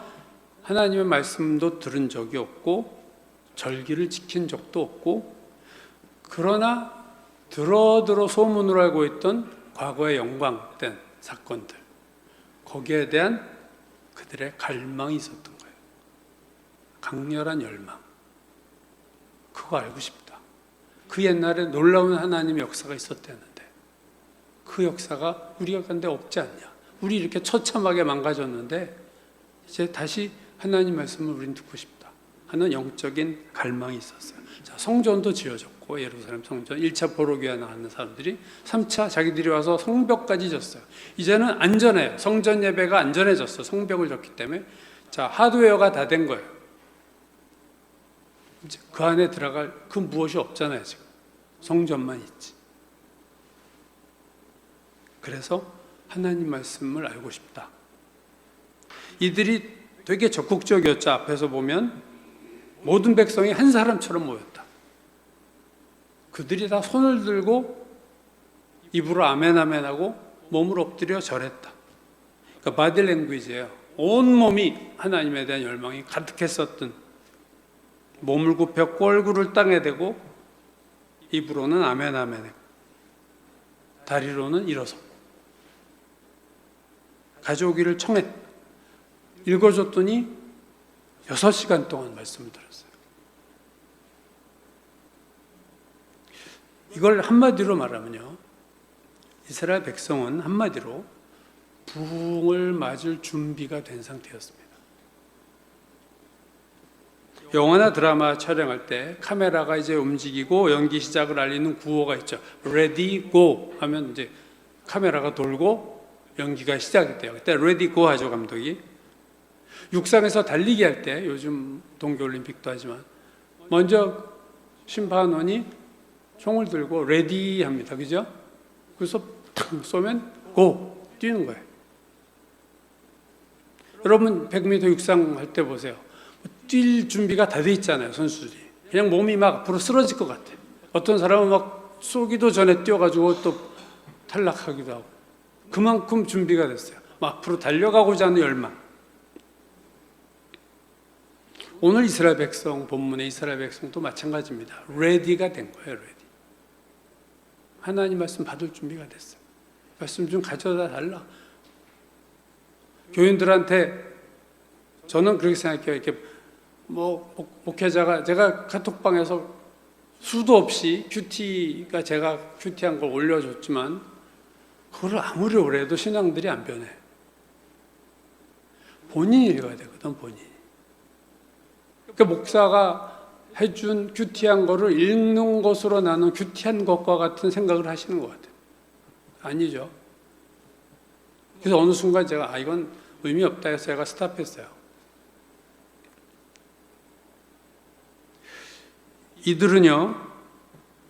하나님의 말씀도 들은 적이 없고 절기를 지킨 적도 없고, 그러나 들어 소문으로 알고 있던 과거의 영광된 사건들, 거기에 대한 그들의 갈망이 있었던 거예요. 강렬한 열망. 그거 알고 싶다. 그 옛날에 놀라운 하나님의 역사가 있었다는데 그 역사가 우리가 간데 없지 않냐. 우리 이렇게 처참하게 망가졌는데 이제 다시 하나님 말씀을 우린 듣고 싶다 하는 영적인 갈망이 있었어요. 자, 성전도 지어졌고 예루살렘 성전 1차 포로기에 나가는 사람들이 3차 자기들이 와서 성벽까지 졌어요. 이제는 안전해요. 성전 예배가 안전해졌어. 성벽을 졌기 때문에. 자, 하드웨어가 다 된 거예요. 이제 그 안에 들어갈 그 무엇이 없잖아요. 지금 성전만 있지. 그래서 하나님 말씀을 알고 싶다. 이들이 되게 적극적이었죠. 앞에서 보면 모든 백성이 한 사람처럼 모였다. 그들이 다 손을 들고 입으로 아멘 아멘 하고 몸을 엎드려 절했다. 그러니까 바디 랭귀지예요. 온 몸이 하나님에 대한 열망이 가득했었던, 몸을 굽혔고 얼굴을 땅에 대고 입으로는 아멘 아멘 했고 다리로는 일어섰고 가져오기를 청했다. 읽어줬더니 6시간 동안 말씀을 들었어요. 이걸 한마디로 말하면요, 이스라엘 백성은 한마디로 부흥을 맞을 준비가 된 상태였습니다. 영화나 드라마 촬영할 때 카메라가 이제 움직이고 연기 시작을 알리는 구호가 있죠. Ready, go 하면 이제 카메라가 돌고 연기가 시작이 돼요. 그때 Ready, go 하죠, 감독이. 육상에서 달리기 할 때, 요즘 동계올림픽도 하지만 먼저 심판원이 총을 들고 레디 합니다. 그죠? 그래서 탁 쏘면 고! 뛰는 거예요. 여러분 100m 육상 할 때 보세요. 뛸 준비가 다 돼 있잖아요, 선수들이. 그냥 몸이 막 앞으로 쓰러질 것 같아요. 어떤 사람은 막 쏘기도 전에 뛰어가지고 또 탈락하기도 하고. 그만큼 준비가 됐어요. 막 앞으로 달려가고자 하는 열망. 오늘 이스라엘 백성, 본문의 이스라엘 백성도 마찬가지입니다. 레디가 된 거예요, 레디. 하나님 말씀 받을 준비가 됐어요. 말씀 좀 가져다 달라. 교인들한테 저는 그렇게 생각해요. 이렇게 목회자가, 제가 카톡방에서 수도 없이 큐티가 제가 큐티한 걸 올려줬지만 그걸 아무리 오래 해도 신앙들이 안 변해. 본인이 읽어야 되거든, 본인이. 그러니까 목사가 해준 큐티한 거를 읽는 것으로 나는 큐티한 것과 같은 생각을 하시는 것 같아요. 아니죠. 그래서 어느 순간 제가 이건 의미 없다 해서 제가 스탑했어요. 이들은요,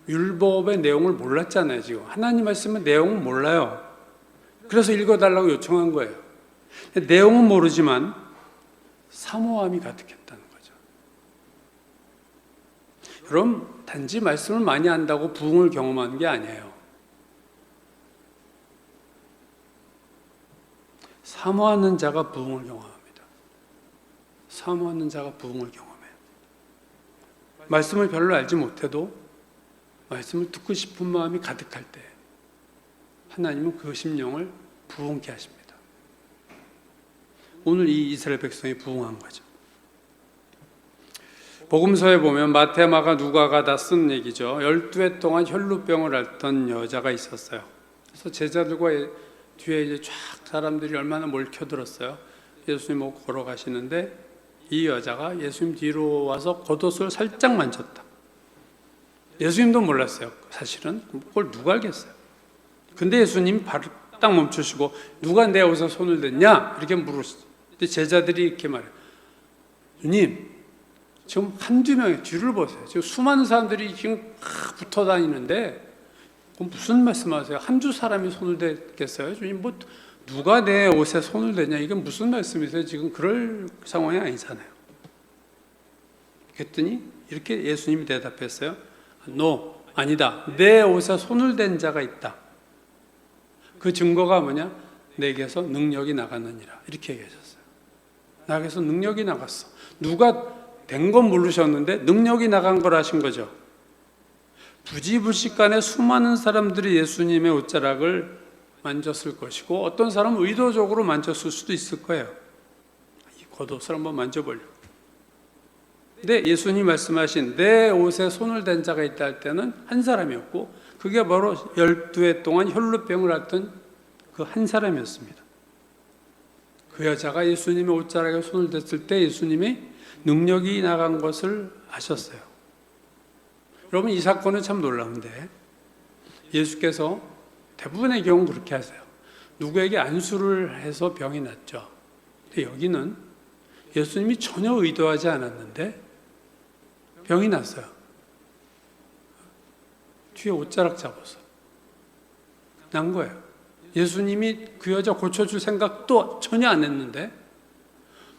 율법의 내용을 몰랐잖아요. 지금 하나님 말씀의 내용은 몰라요. 그래서 읽어달라고 요청한 거예요. 내용은 모르지만 사모함이 가득했다는 거죠. 여러분, 단지 말씀을 많이 안다고 부흥을 경험하는 게 아니에요. 사모하는 자가 부흥을 경험합니다. 사모하는 자가 부흥을 경험해요. 말씀을 별로 알지 못해도 말씀을 듣고 싶은 마음이 가득할 때 하나님은 그 심령을 부흥케 하십니다. 오늘 이 이스라엘 백성이 부흥한 거죠. 복음서에 보면 마태, 마가, 누가가 다 쓴 얘기죠. 12해 동안 혈루병을 앓던 여자가 있었어요. 그래서 제자들과 뒤에 이제 쫙 사람들이 얼마나 몰켜들었어요. 예수님 보고 걸어가시는데 이 여자가 예수님 뒤로 와서 겉옷을 살짝 만졌다. 예수님도 몰랐어요. 사실은 그걸 누가 알겠어요. 근데 예수님 발을 딱 멈추시고 누가 내 옷에 손을 댔냐? 이렇게 물으시죠. 근데 제자들이 이렇게 말해요. 주님, 지금 한두 명의 뒤를 보세요. 지금 수많은 사람들이 지금 붙어 다니는데 무슨 말씀하세요? 한두 사람이 손을 댔겠어요? 주님, 뭐 누가 내 옷에 손을 대냐? 이건 무슨 말씀이세요? 지금 그럴 상황이 아니잖아요. 그랬더니 이렇게 예수님이 대답했어요. No, 아니다. 내 옷에 손을 댄 자가 있다. 그 증거가 뭐냐? 내게서 능력이 나갔느니라. 이렇게 얘기하셨어요. 나에게서 능력이 나갔어. 누가 된 건 모르셨는데 능력이 나간 걸 하신 거죠. 부지불식간에 수많은 사람들이 예수님의 옷자락을 만졌을 것이고 어떤 사람은 의도적으로 만졌을 수도 있을 거예요. 이 겉옷을 한번 만져보려고. 근데 예수님 말씀하신 내 옷에 손을 댄 자가 있다 할 때는 한 사람이었고 그게 바로 12해 동안 혈루병을 앓던 그 한 사람이었습니다. 그 여자가 예수님의 옷자락에 손을 댔을 때 예수님이 능력이 나간 것을 아셨어요. 여러분, 이 사건은 참 놀라운데 예수께서 대부분의 경우 그렇게 하세요. 누구에게 안수를 해서 병이 낫죠. 근데 여기는 예수님이 전혀 의도하지 않았는데 병이 났어요. 뒤에 옷자락 잡아서 난 거예요. 예수님이 그 여자 고쳐줄 생각도 전혀 안 했는데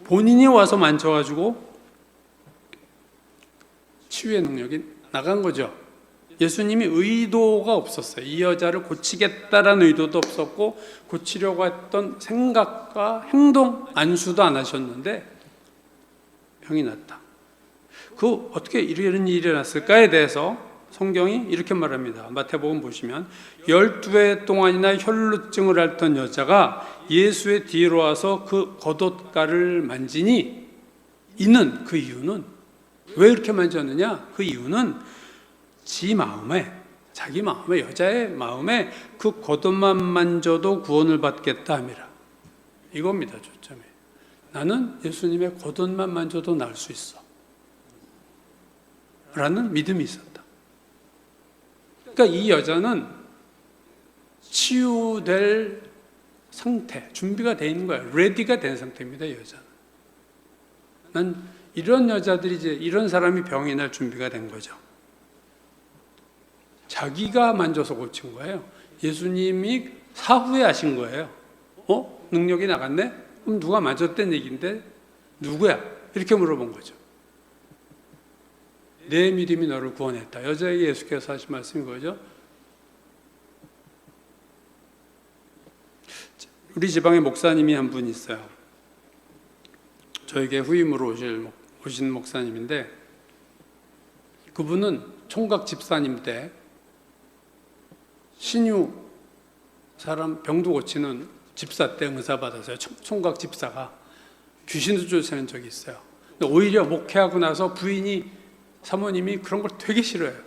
본인이 와서 만져가지고 치유의 능력이 나간 거죠. 예수님이 의도가 없었어요. 이 여자를 고치겠다라는 의도도 없었고 고치려고 했던 생각과 행동, 안수도 안 하셨는데 병이 났다. 그 어떻게 이런 일이 일어났을까에 대해서 성경이 이렇게 말합니다. 마태복음 보시면 12해 동안이나 혈루증을 앓던 여자가 예수의 뒤로 와서 그 겉옷가를 만지니 이는 그 이유는 왜 이렇게 만졌느냐? 그 이유는 자기 마음에 여자의 마음에 그 겉옷만 만져도 구원을 받겠다 함이라. 이겁니다. 초점이. 나는 예수님의 겉옷만 만져도 나을 수 있어 라는 믿음이 있었다. 그러니까 이 여자는 치유될 상태, 준비가 돼 있는 거예요. 레디가 된 상태입니다. 이 여자는. 난 이런 여자들이 이런 사람이 병이 날 준비가 된 거죠. 자기가 만져서 고친 거예요. 예수님이 사후에 하신 거예요. 능력이 나갔네? 그럼 누가 만졌다는 얘기인데 누구야? 이렇게 물어본 거죠. 내 믿음이 너를 구원했다. 여자에게 예수께서 하신 말씀이 뭐죠? 우리 지방에 목사님이 한 분 있어요. 저에게 후임으로 오신 목사님인데 그분은 총각 집사님 때 신유 사람 병도 고치는 집사 때 은사 받았어요. 총각 집사가 귀신도 쫓아낸 적이 있어요. 근데 오히려 목회하고 나서 사모님이 그런 걸 되게 싫어해요.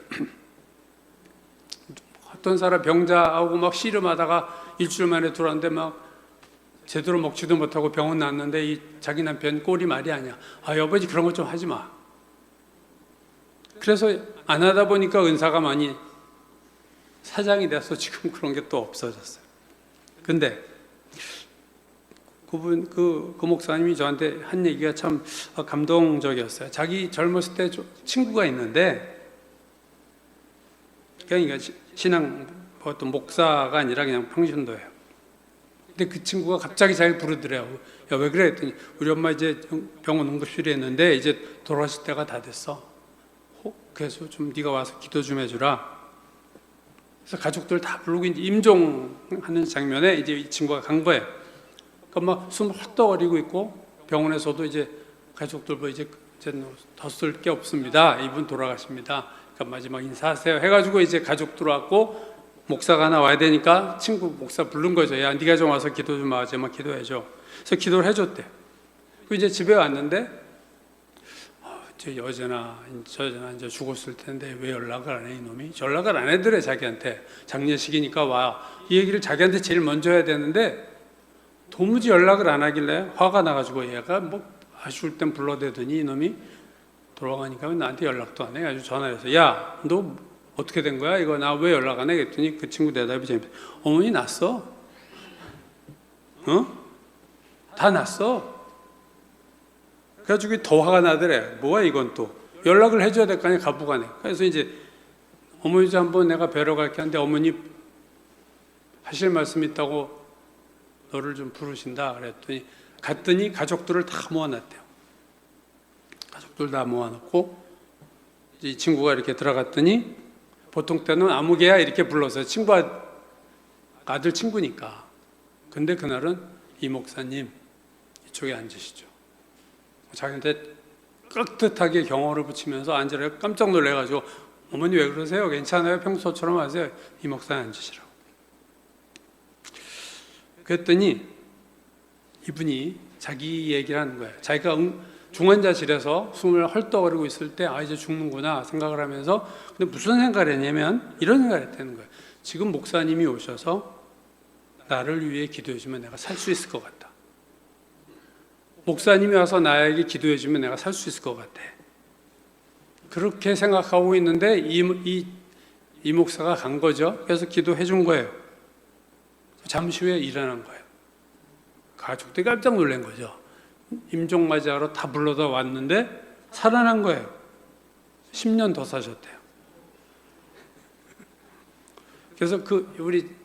어떤 사람 병자하고 막 씨름하다가 일주일 만에 들어왔는데 막 제대로 먹지도 못하고 병원 났는데 자기 남편 꼴이 말이 아니야. 여보지 그런 거 좀 하지 마. 그래서 안 하다 보니까 은사가 많이 사장이 돼서 지금 그런 게 또 없어졌어요. 근데 그 목사님이 저한테 한 얘기가 참 감동적이었어요. 자기 젊었을 때 친구가 있는데 그러니까 신앙 어떤 목사가 아니라 그냥 평신도예요. 근데 그 친구가 갑자기 자기 부르더래요. 야, 왜 그래? 했더니 우리 엄마 이제 병원 응급실에 있는데 이제 돌아가실 때가 다 됐어. 그래서 좀 네가 와서 기도 좀 해주라. 그래서 가족들 다 부르고 이제 임종하는 장면에 이제 이 친구가 간 거예요. 그러니까 막 숨을 헛떡거리고 있고 병원에서도 이제 가족들 뭐 이제 더 쓸 게 없습니다. 이분 돌아가십니다. 그러니까 마지막 인사하세요. 해가지고 이제 가족 들어왔고 목사가 하나 와야 되니까 친구 목사 부른 거죠. 야, 네가 좀 와서 기도 좀 하지, 막 기도해줘. 그래서 기도를 해줬대. 그 이제 집에 왔는데 저 여자나 저자나 이제 죽었을 텐데 왜 연락을 안 해, 이놈이? 연락을 안 해더래, 자기한테. 장례식이니까 와. 이 얘기를 자기한테 제일 먼저 해야 되는데 도무지 연락을 안 하길래 화가 나가지고 얘가 뭐 아쉬울 땐 불러대더니 이놈이 돌아가니까 나한테 연락도 안 해. 아주 전화해서 야, 너 어떻게 된 거야? 이거 나 왜 연락 안 해? 그랬더니 그 친구 대답이 재밌어. 어머니 났어. 다 났어. 그래가지고 더 화가 나더래. 뭐야 이건 또. 연락을 해줘야 될 거 아니야, 가부간에. 그래서 이제 어머니 좀 한번 내가 뵈러 갈게 하는데 어머니 하실 말씀 있다고 너를 좀 부르신다. 그랬더니 갔더니 가족들을 다 모아놨대요. 가족들 다 모아놓고 이제 이 친구가 이렇게 들어갔더니 보통 때는 아무개야 이렇게 불러서 아들 친구니까. 근데 그날은 이 목사님 이쪽에 앉으시죠. 자기한테 깍듯하게 경호를 붙이면서 앉으라고 깜짝 놀래가지고 어머니 왜 그러세요? 괜찮아요? 평소처럼 하세요. 이 목사님 앉으시라고. 그랬더니 이분이 자기 얘기를 하는 거예요. 자기가 중환자실에서 숨을 헐떡거리고 있을 때 이제 죽는구나 생각을 하면서, 근데 무슨 생각을 했냐면 이런 생각을 했다는 거예요. 지금 목사님이 오셔서 나를 위해 기도해 주면 내가 살 수 있을 것 같다. 목사님이 와서 나에게 기도해 주면 내가 살 수 있을 것 같아. 그렇게 생각하고 있는데 이 목사가 간 거죠. 그래서 기도해 준 거예요. 잠시 후에 일어난 거예요. 가족들이 깜짝 놀란 거죠. 임종맞이하러 다 불러다 왔는데 살아난 거예요. 10년 더 사셨대요. 그래서 우리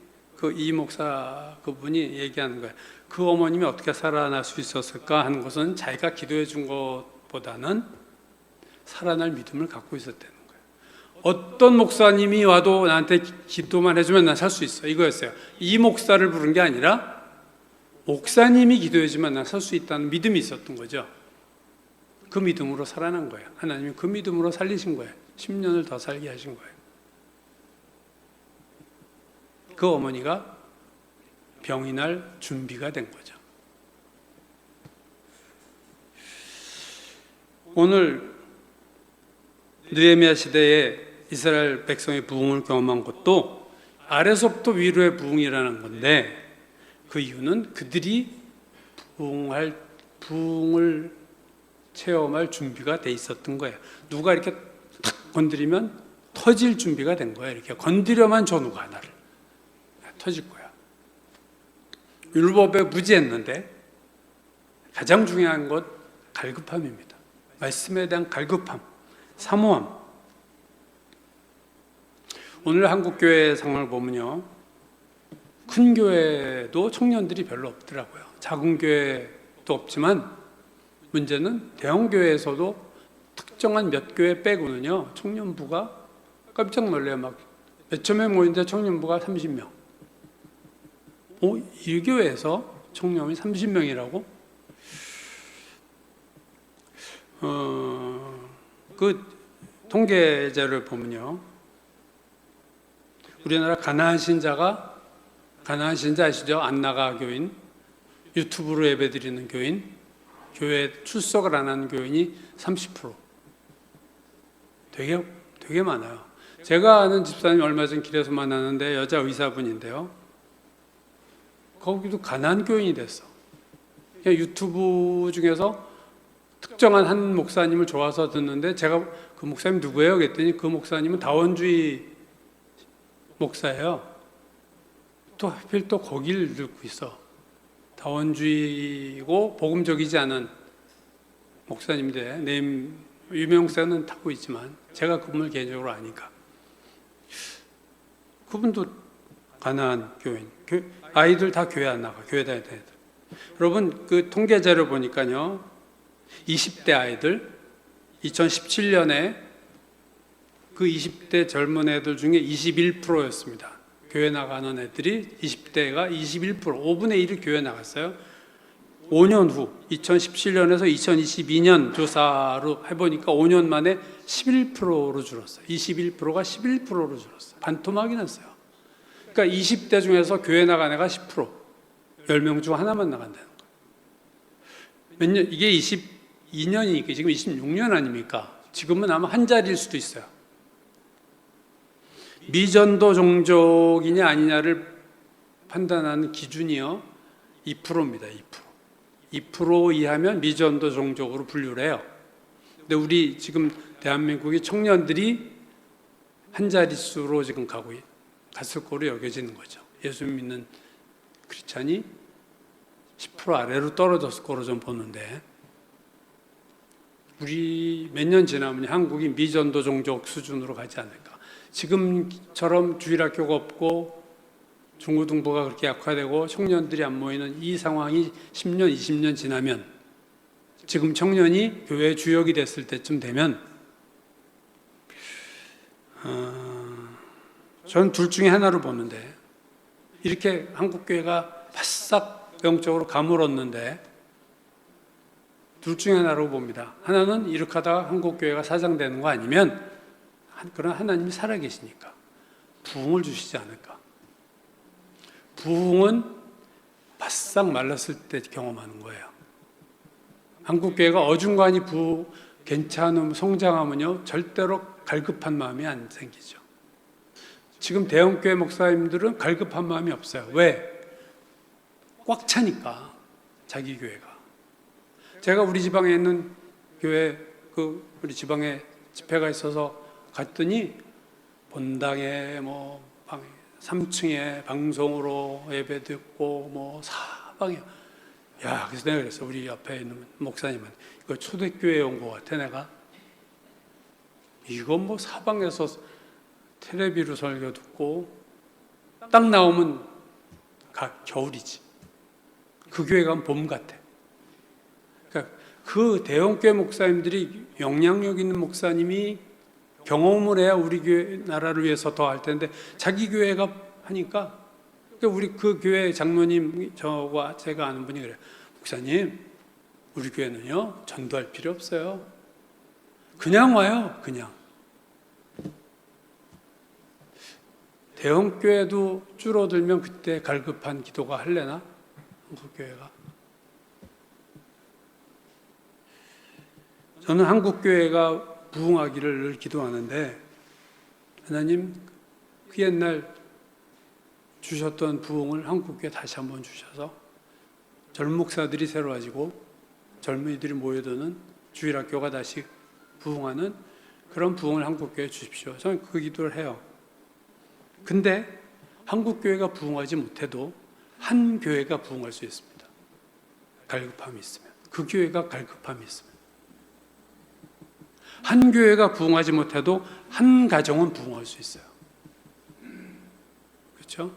이 목사 그분이 얘기하는 거예요. 그 어머님이 어떻게 살아날 수 있었을까 하는 것은 자기가 기도해 준 것보다는 살아날 믿음을 갖고 있었다는 거예요. 어떤 목사님이 와도 나한테 기도만 해주면 난 살 수 있어, 이거였어요. 이 목사를 부른 게 아니라 목사님이 기도해주면 난 살 수 있다는 믿음이 있었던 거죠. 그 믿음으로 살아난 거예요. 하나님이 그 믿음으로 살리신 거예요. 10년을 더 살게 하신 거예요. 그 어머니가 병이 날 준비가 된 거죠. 오늘 느헤미야 시대에 이스라엘 백성의 부흥을 경험한 것도 아래서부터 위로의 부흥이라는 건데, 그 이유는 그들이 부흥을 체험할 준비가 돼 있었던 거예요. 누가 이렇게 탁 건드리면 터질 준비가 된 거예요. 이렇게 건드려만 줘, 누가 나를 터질 거야. 율법에 무지했는데 가장 중요한 것 갈급함입니다. 말씀에 대한 갈급함, 사모함. 오늘 한국교회 상황을 보면요, 큰 교회도 청년들이 별로 없더라고요. 작은 교회도 없지만 문제는 대형 교회에서도 특정한 몇 교회 빼고는요, 청년부가 깜짝 놀래요. 막 몇천 명 모이는데 청년부가 30명. 이 교회에서 청년이 30명이라고? 그 통계자를 보면요, 우리나라 가나안 신자 아시죠? 안나가 교인, 유튜브로 예배드리는 교인, 교회 출석을 안 하는 교인이 30%. 되게 많아요. 제가 아는 집사님 얼마 전 길에서 만났는데 여자 의사분인데요, 거기도 가나안 교인이 됐어. 그냥 유튜브 중에서 특정한 한 목사님을 좋아서 듣는데, 제가 그 목사님 누구예요? 그랬더니 그 목사님은 다원주의 목사예요. 또 하필 또 거기를 듣고 있어. 다원주의고 복음적이지 않은 목사님인데, 유명 목사는 타고 있지만 제가 그분을 개인적으로 아니까. 그분도 가나안 교인, 아이들 다 교회 안 나가, 교회 다니는 애들. 여러분, 그 통계 자료 보니까요, 20대 아이들 2017년에 그 20대 젊은 애들 중에 21%였습니다. 교회 나가는 애들이 20대가 21%, 5분의 1이 교회 나갔어요. 5년 후 2017년에서 2022년 조사로 해보니까 5년 만에 11%로 줄었어요. 21%가 11%로 줄었어요. 반토막이 났어요. 그러니까 20대 중에서 교회 나간 애가 10%, 10명 중 하나만 나간다는 거예요. 몇 년, 이게 22년이니까 지금 26년 아닙니까? 지금은 아마 한 자리일 수도 있어요. 미전도 종족이냐 아니냐를 판단하는 기준이요, 2%입니다. 2% 이하면 미전도 종족으로 분류를 해요. 근데 우리 지금 대한민국의 청년들이 한 자릿수로 지금 갔을 거로 여겨지는 거죠. 예수 믿는 크리스찬이 10% 아래로 떨어졌을 거로 좀 보는데, 우리 몇 년 지나면 한국이 미전도 종족 수준으로 가지 않을까. 지금처럼 주일학교가 없고 중고등부가 그렇게 약화되고 청년들이 안 모이는 이 상황이 10년, 20년 지나면, 지금 청년이 교회 주역이 됐을 때쯤 되면, 저는 둘 중에 하나로 보는데, 이렇게 한국교회가 바싹 영적으로 가물었는데 둘 중에 하나로 봅니다. 하나는 이렇게 하다가 한국교회가 사장되는 거 아니면, 그러나 하나님이 살아계시니까 부흥을 주시지 않을까. 부흥은 바싹 말랐을 때 경험하는 거예요. 한국교회가 어중간히 괜찮음, 성장하면요 절대로 갈급한 마음이 안 생기죠. 지금 대형교회 목사님들은 갈급한 마음이 없어요. 왜? 꽉 차니까 자기 교회가. 제가 우리 지방에 있는 교회 우리 지방에 집회가 있어서 갔더니 본당에 3층에 방송으로 예배 듣고 사방에 그래서 내가 그랬어. 우리 옆에 있는 목사님은 이거 초대교회에 온 것 같아. 내가 이건 사방에서 텔레비로 설교 듣고 딱 나오면 겨울이지. 그 교회 가면 봄 같아. 그러니까 그 대형교회 목사님들이 영향력 있는 목사님이 경험을 해야 우리 교회 나라를 위해서 더 할 텐데 자기 교회가 하니까 우리 그 교회 장로님 저와 제가 아는 분이 그래요. 목사님 우리 교회는요 전도할 필요 없어요. 그냥 와요. 그냥. 대형교회도 줄어들면 그때 갈급한 기도가 할래나? 한국교회가. 저는 한국교회가 부흥하기를 늘 기도하는데 하나님 그 옛날 주셨던 부흥을 한국교회에 다시 한번 주셔서 젊은 목사들이 새로워지고 젊은이들이 모여드는 주일학교가 다시 부흥하는 그런 부흥을 한국교회에 주십시오. 저는 그 기도를 해요. 근데 한국교회가 부흥하지 못해도 한 교회가 부흥할 수 있습니다. 갈급함이 있으면. 그 교회가 갈급함이 있으면. 한 교회가 부흥하지 못해도 한 가정은 부흥할 수 있어요. 그렇죠?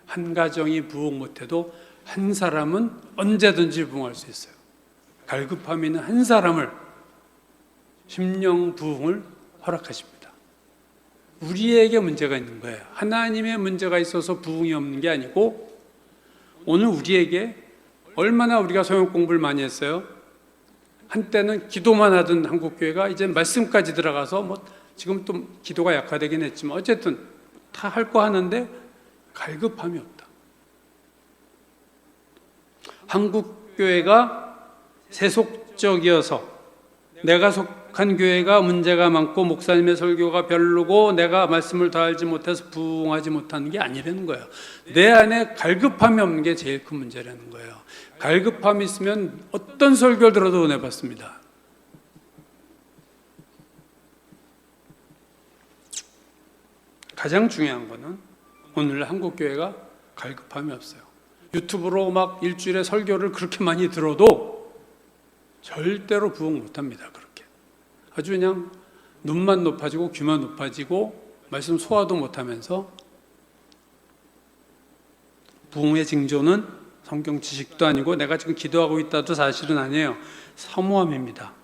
한 가정이 부흥 못해도 한 사람은 언제든지 부흥할 수 있어요. 갈급함이 있는 한 사람을 심령 부흥을 허락하십니다. 우리에게 문제가 있는 거예요. 하나님의 문제가 있어서 부흥이 없는 게 아니고 오늘 우리에게 얼마나 우리가 성경 공부를 많이 했어요. 한때는 기도만 하던 한국교회가 이제 말씀까지 들어가서 지금 또 기도가 약화되긴 했지만 어쨌든 다 할 거 하는데 갈급함이 없다. 한국교회가 세속적이어서 내가 속한 교회가 문제가 많고 목사님의 설교가 별로고 내가 말씀을 다 알지 못해서 부흥하지 못하는 게 아니라는 거예요. 내 안에 갈급함이 없는 게 제일 큰 문제라는 거예요. 갈급함이 있으면 어떤 설교를 들어도 은혜 받습니다. 가장 중요한 거는 오늘 한국교회가 갈급함이 없어요. 유튜브로 일주일에 설교를 그렇게 많이 들어도 절대로 부흥 못합니다. 그렇게 아주 그냥 눈만 높아지고 귀만 높아지고 말씀 소화도 못하면서 부흥의 징조는 성경 지식도 아니고 내가 지금 기도하고 있다도 사실은 아니에요. 사모함입니다.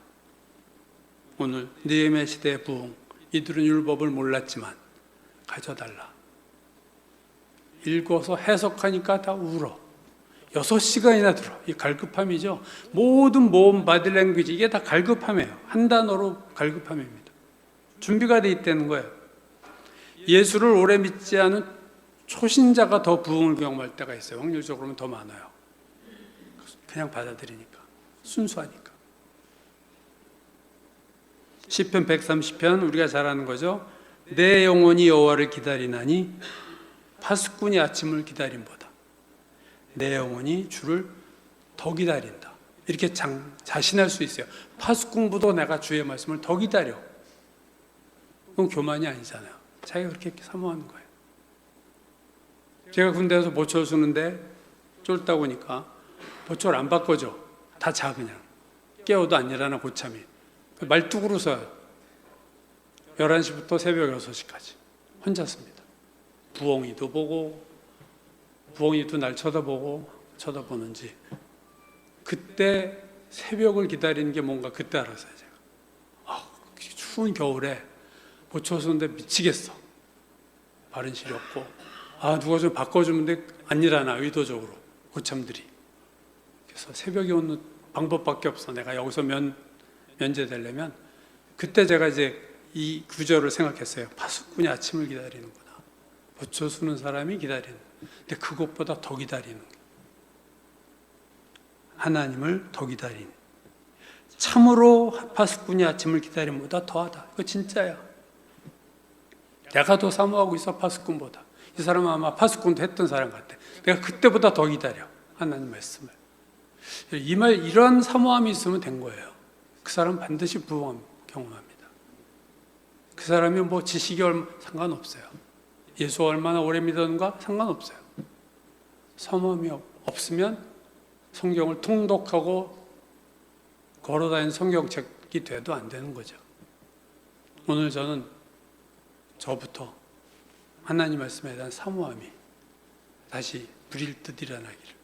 오늘 느헤미야 시대의 부흥, 이들은 율법을 몰랐지만 가져달라. 읽어서 해석하니까 다 울어. 6시간이나 들어. 이 갈급함이죠. 모든 모험 바디랭귀지 이게 다 갈급함이에요. 한 단어로 갈급함입니다. 준비가 돼 있다는 거예요. 예수를 오래 믿지 않은 초신자가 더 부흥을 경험할 때가 있어요. 확률적으로는 더 많아요. 그냥 받아들이니까. 순수하니까. 시편 130편 우리가 잘 아는 거죠. 내 영혼이 여호와를 기다리나니 파수꾼이 아침을 기다림보다 내 영혼이 주를 더 기다린다. 이렇게 자신할 수 있어요. 파수꾼보다 내가 주의 말씀을 더 기다려. 그건 교만이 아니잖아요. 자기가 그렇게 사모하는 거예요. 제가 군대에서 보철 쓰는데 쫄다 보니까 보철 안 바꿔줘. 다 자 그냥. 깨워도 안 일어나 고참이. 말뚝으로 서요. 11시부터 새벽 6시까지 혼자 씁니다. 부엉이도 보고 부엉이도 날 쳐다보는지 그때 새벽을 기다리는 게 뭔가 그때 알았어요. 제가 추운 겨울에 보철 쓰는데 미치겠어. 바른 실이 없고 누가 좀 바꿔주면 안 일어나. 의도적으로 고참들이. 그래서 새벽에 오는 방법밖에 없어. 내가 여기서 면제되려면 그때 제가 이제 이 구절을 생각했어요. 파수꾼이 아침을 기다리는구나. 보초 쓰는 사람이 기다리는. 근데 그것보다 더 기다리는 거예요. 하나님을 더 기다리는. 참으로 파수꾼이 아침을 기다림보다 더하다. 이거 진짜야. 내가 더 사모하고 있어, 파수꾼보다. 이 사람은 아마 파수꾼도 했던 사람 같아. 내가 그때보다 더 기다려, 하나님 말씀을. 이런 사모함이 있으면 된 거예요. 그 사람은 반드시 부흥 경험합니다. 그 사람이 뭐 지식이 상관없어요. 예수 얼마나 오래 믿었는가 상관없어요. 사모함이 없으면 성경을 통독하고 걸어다니는 성경책이 돼도 안 되는 거죠. 오늘 저는 저부터 하나님 말씀에 대한 사모함이 다시 불일 듯 일어나기를,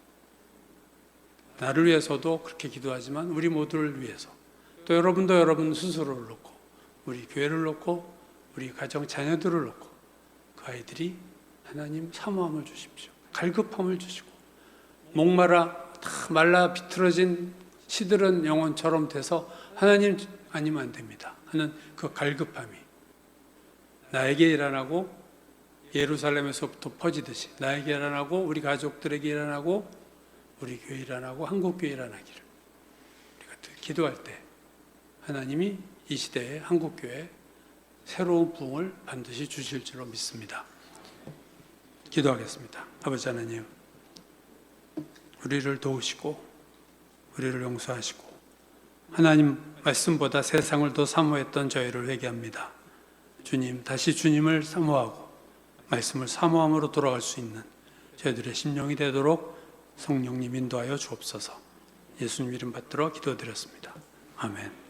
나를 위해서도 그렇게 기도하지만 우리 모두를 위해서, 또 여러분도 여러분 스스로를 놓고, 우리 교회를 놓고, 우리 가정 자녀들을 놓고, 그 아이들이 하나님 사모함을 주십시오. 갈급함을 주시고, 목마라 다 말라 비틀어진 시들은 영혼처럼 돼서 하나님 아니면 안 됩니다 하는 그 갈급함이 나에게 일어나고, 예루살렘에서부터 퍼지듯이 나에게 일어나고, 우리 가족들에게 일어나고, 우리 교회 일어나고, 한국교회 일어나기를 우리가 기도할 때 하나님이 이 시대에 한국교회에 새로운 부흥을 반드시 주실 줄로 믿습니다. 기도하겠습니다. 아버지 하나님, 우리를 도우시고 우리를 용서하시고 하나님 말씀보다 세상을 더 사모했던 저희를 회개합니다. 주님, 다시 주님을 사모하고 말씀을 사모함으로 돌아갈 수 있는 저희들의 심령이 되도록 성령님 인도하여 주옵소서. 예수님 이름 받들어 기도드렸습니다. 아멘.